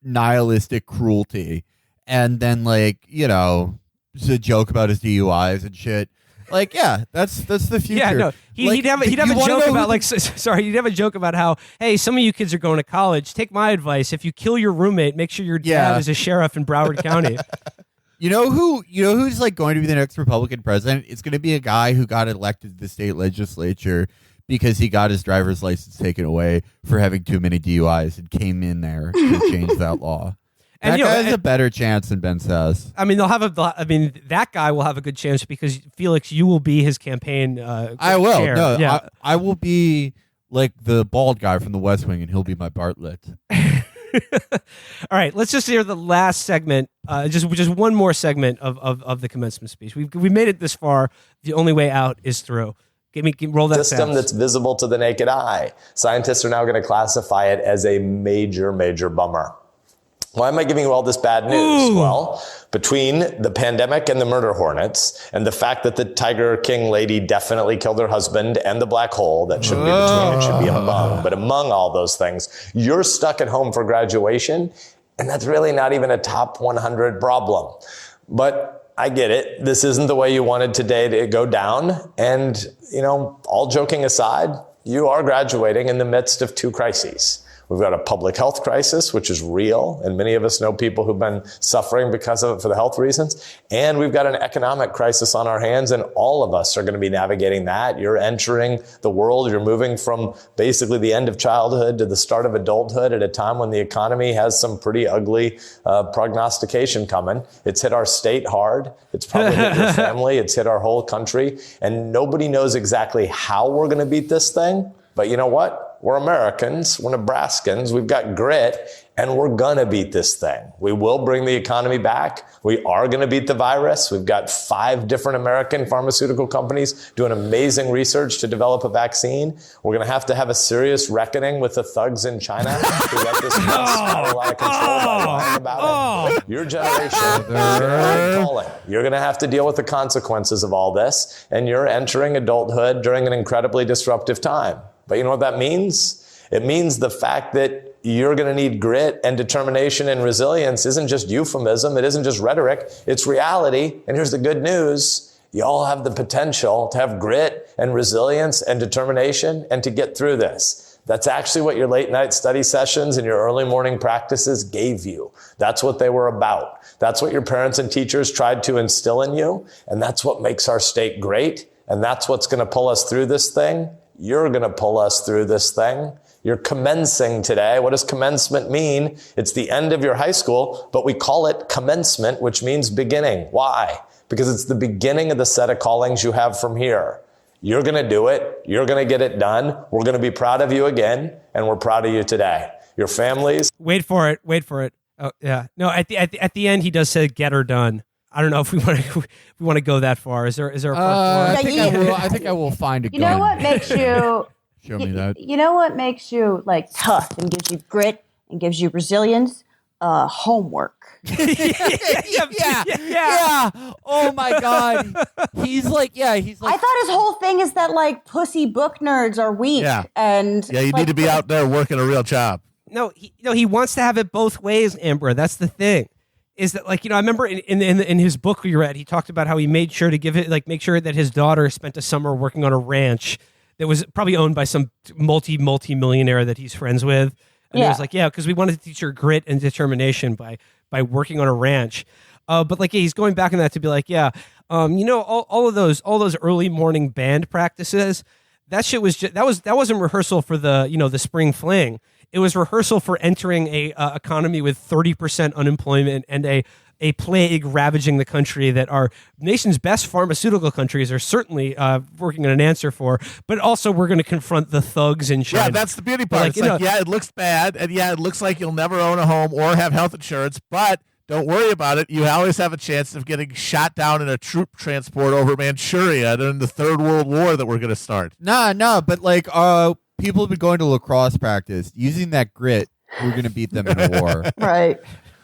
nihilistic cruelty. And then like, just a joke about his DUIs and shit. Like, yeah, that's the future. Yeah, no, he'd have a joke about like, sorry, he'd have a joke about how, hey, some of you kids are going to college. Take my advice: if you kill your roommate, make sure your dad is a sheriff in Broward County. You know who's like going to be the next Republican president? It's going to be a guy who got elected to the state legislature because he got his driver's license taken away for having too many DUIs and came in there to change that law. And, That guy has a better chance than Ben says. I mean, that guy will have a good chance because Felix, you will be his campaign. I will. chair. No, yeah. I will be like the bald guy from The West Wing, and he'll be my Bartlett. All right, let's just hear the last segment. Just one more segment of the commencement speech. We made it this far. The only way out is through. Roll that System fast. that's visible to the naked eye. Scientists are now going to classify it as a major, major bummer. Why am I giving you all this bad news? Well, between the pandemic and the murder hornets and the fact that the Tiger King lady definitely killed her husband and the black hole, that shouldn't be between, it should be among. But among all those things, you're stuck at home for graduation, and that's really not even a top 100 problem. But I get it. This isn't the way you wanted today to go down. And, all joking aside, you are graduating in the midst of two crises. We've got a public health crisis, which is real, and many of us know people who've been suffering because of it for the health reasons. And we've got an economic crisis on our hands, and all of us are going to be navigating that. You're entering the world. You're moving from basically the end of childhood to the start of adulthood at a time when the economy has some pretty ugly prognostication coming. It's hit our state hard. It's probably hit your family. It's hit our whole country. And nobody knows exactly how we're going to beat this thing. But you know what? We're Americans, we're Nebraskans, we've got grit, and we're gonna beat this thing. We will bring the economy back. We are gonna beat the virus. We've got 5 different American pharmaceutical companies doing amazing research to develop a vaccine. We're gonna have to have a serious reckoning with the thugs in China who let this mess spiral out of control by lying about it. Your generation, I'm calling. You're gonna have to deal with the consequences of all this, and you're entering adulthood during an incredibly disruptive time. But you know what that means? It means the fact that you're going to need grit and determination and resilience isn't just euphemism. It isn't just rhetoric. It's reality. And here's the good news. You all have the potential to have grit and resilience and determination and to get through this. That's actually what your late night study sessions and your early morning practices gave you. That's what they were about. That's what your parents and teachers tried to instill in you. And that's what makes our state great. And that's what's going to pull us through this thing. You're going to pull us through this thing. You're commencing today. What does commencement mean? It's the end of your high school, but we call it commencement, which means beginning. Why? Because it's the beginning of the set of callings you have from here. You're going to do it. You're going to get it done. We're going to be proud of you again, and we're proud of you today. Your families. Wait for it. Oh, yeah. No, at the end, he does say "get her done." I don't know if we want to go that far. Is there a part I think I will find a gun. You know what makes you Show me that. You know what makes you like tough and gives you grit and gives you resilience? homework. Yeah. Oh my God. He's like. I thought his whole thing is that like pussy book nerds are weak. Yeah. And Yeah, you need to be out there working a real job. No, he wants to have it both ways, Amber. That's the thing. Is that like, I remember in his book we read, he talked about how he made sure to make sure that his daughter spent a summer working on a ranch that was probably owned by some multi-millionaire that he's friends with. And it was like, because we wanted to teach her grit and determination by working on a ranch. But like, he's going back on that to be like, all of those early morning band practices, that shit was that wasn't rehearsal for the spring fling. It was rehearsal for entering a economy with 30% unemployment and a plague ravaging the country that our nation's best pharmaceutical countries are certainly working on an answer for. But also, we're going to confront the thugs in China. Yeah, that's the beauty part. It looks bad, and it looks like you'll never own a home or have health insurance, but don't worry about it. You always have a chance of getting shot down in a troop transport over Manchuria during the Third World War that we're going to start. No, but like, people have been going to lacrosse practice. Using that grit, we're going to beat them in a war. Right.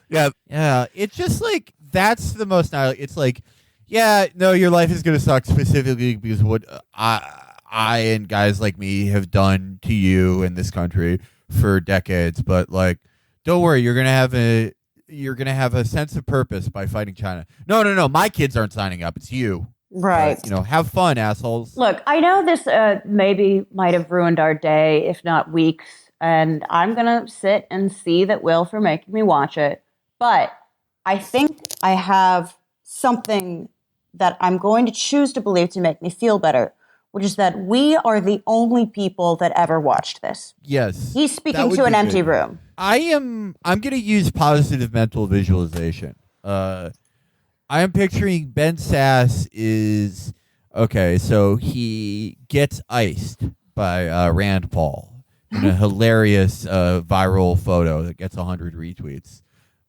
Yeah. Yeah. It's just like, that's the most, it's like, your life is going to suck specifically because what I and guys like me have done to you in this country for decades. But like, don't worry, you're going to have a sense of purpose by fighting China. No. My kids aren't signing up. It's you. Right. Have fun, assholes. Look, I know this maybe might have ruined our day, if not weeks, and I'm going to sit and see that Will for making me watch it. But I think I have something that I'm going to choose to believe to make me feel better, which is that we are the only people that ever watched this. Yes. He's speaking to an empty room. I'm going to use positive mental visualization. I am picturing Ben Sass is, okay, so he gets iced by Rand Paul in a hilarious viral photo that gets 100 retweets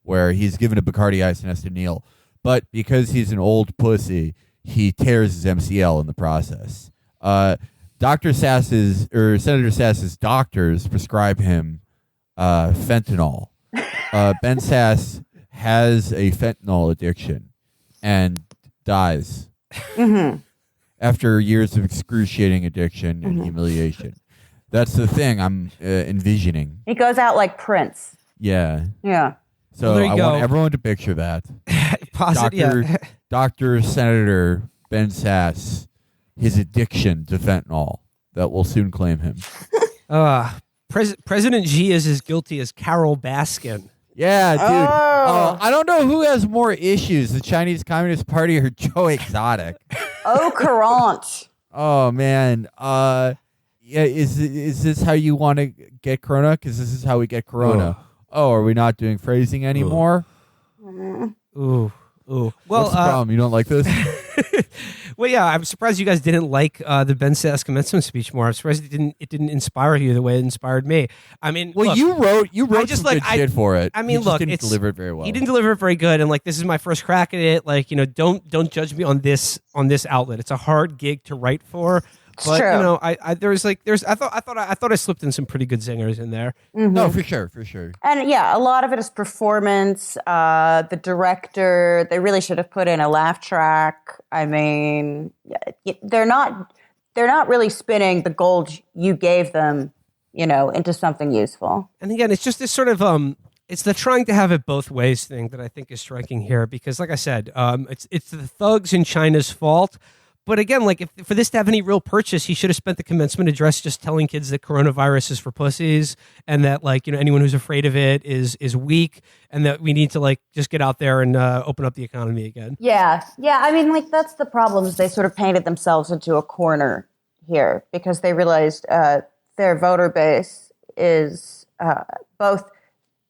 where he's given a Bacardi ice and has to kneel. But because he's an old pussy, he tears his MCL in the process. Senator Sass's doctors prescribe him fentanyl. Ben Sass has a fentanyl addiction and dies after years of excruciating addiction and humiliation. That's the thing I'm envisioning. He goes out like Prince. Yeah. Yeah. So Well, there you I go. want everyone to picture that. Positive, Dr. Senator Ben Sass, his addiction to fentanyl that will soon claim him. President Xi is as guilty as Carol Baskin. Yeah, dude. I don't know who has more issues, the Chinese Communist Party or Joe Exotic. Oh, Courant. Oh, man. Is this how you want to get Corona? Because this is how we get Corona. Oh, are we not doing phrasing anymore? Ooh. Well, what's the problem? You don't like this? Well, yeah, I'm surprised you guys didn't like the Ben Sass commencement speech more. I'm surprised it didn't inspire you the way it inspired me. I mean, well, look, you wrote just some good shit for it. I mean, you just look, didn't deliver it very well. He didn't deliver it very good, and like this is my first crack at it. Like, don't judge me on this outlet. It's a hard gig to write for. But true. I thought I slipped in some pretty good zingers in there. No, for sure. And yeah, a lot of it is performance. The director, they really should have put in a laugh track. I mean, they're not really spinning the gold you gave them, into something useful. And again, it's just this sort of it's the trying to have it both ways thing that I think is striking here. Because, like I said, it's the thugs in China's fault. But again, like if for this to have any real purchase, he should have spent the commencement address just telling kids that coronavirus is for pussies, and that anyone who's afraid of it is weak, and that we need to just get out there and open up the economy again. Yeah. I mean, that's the problem. Is they sort of painted themselves into a corner here because they realized their voter base is both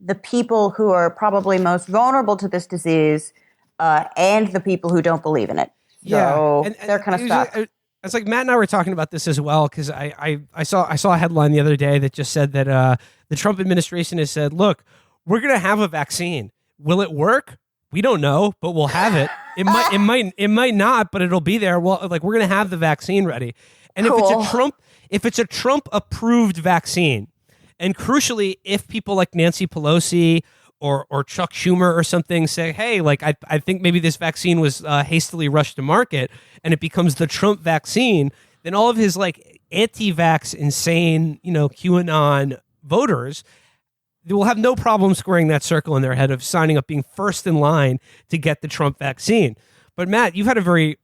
the people who are probably most vulnerable to this disease and the people who don't believe in it. So and they're kind of stuck. It's like Matt and I were talking about this as well because I saw a headline the other day that just said that the Trump administration has said, look, we're going to have a vaccine. Will it work? We don't know, but we'll have it. It might not, but it'll be there. Well, we're going to have the vaccine ready. And cool. if it's a Trump approved vaccine, and crucially, if people like Nancy Pelosi or Chuck Schumer or something say, hey, like I think maybe this vaccine was hastily rushed to market, and it becomes the Trump vaccine, then all of his like anti-vax, insane, QAnon voters, they will have no problem squaring that circle in their head of signing up, being first in line to get the Trump vaccine. But Matt, you had a great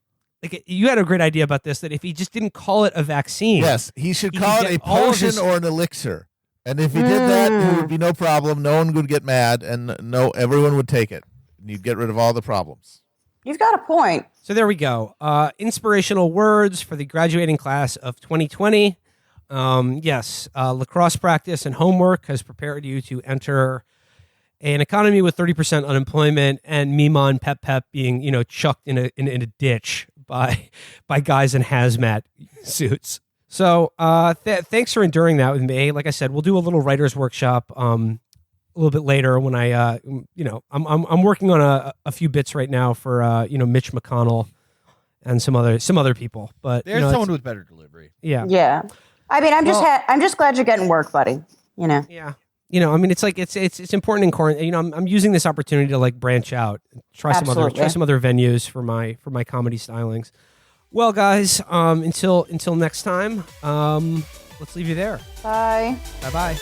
idea about this, that if he just didn't call it a vaccine, yes, he should call it a potion or an elixir. And if he did that, it would be no problem. No one would get mad, and everyone would take it. And you'd get rid of all the problems. You've got a point. So there we go. Inspirational words for the graduating class of 2020. Yes, lacrosse practice and homework has prepared you to enter an economy with 30% unemployment, and Mimon Pep being, chucked in a ditch by guys in hazmat suits. So thanks for enduring that with me. Like I said, we'll do a little writer's workshop a little bit later when I'm working on a few bits right now for Mitch McConnell and some other people. But there's someone with better delivery. Yeah. Yeah. I mean, I'm just glad you're getting work, buddy. Yeah. It's like it's important in quarantine. I'm using this opportunity to like branch out, try some other venues for my comedy stylings. Well, guys, until next time, let's leave you there. Bye. Bye.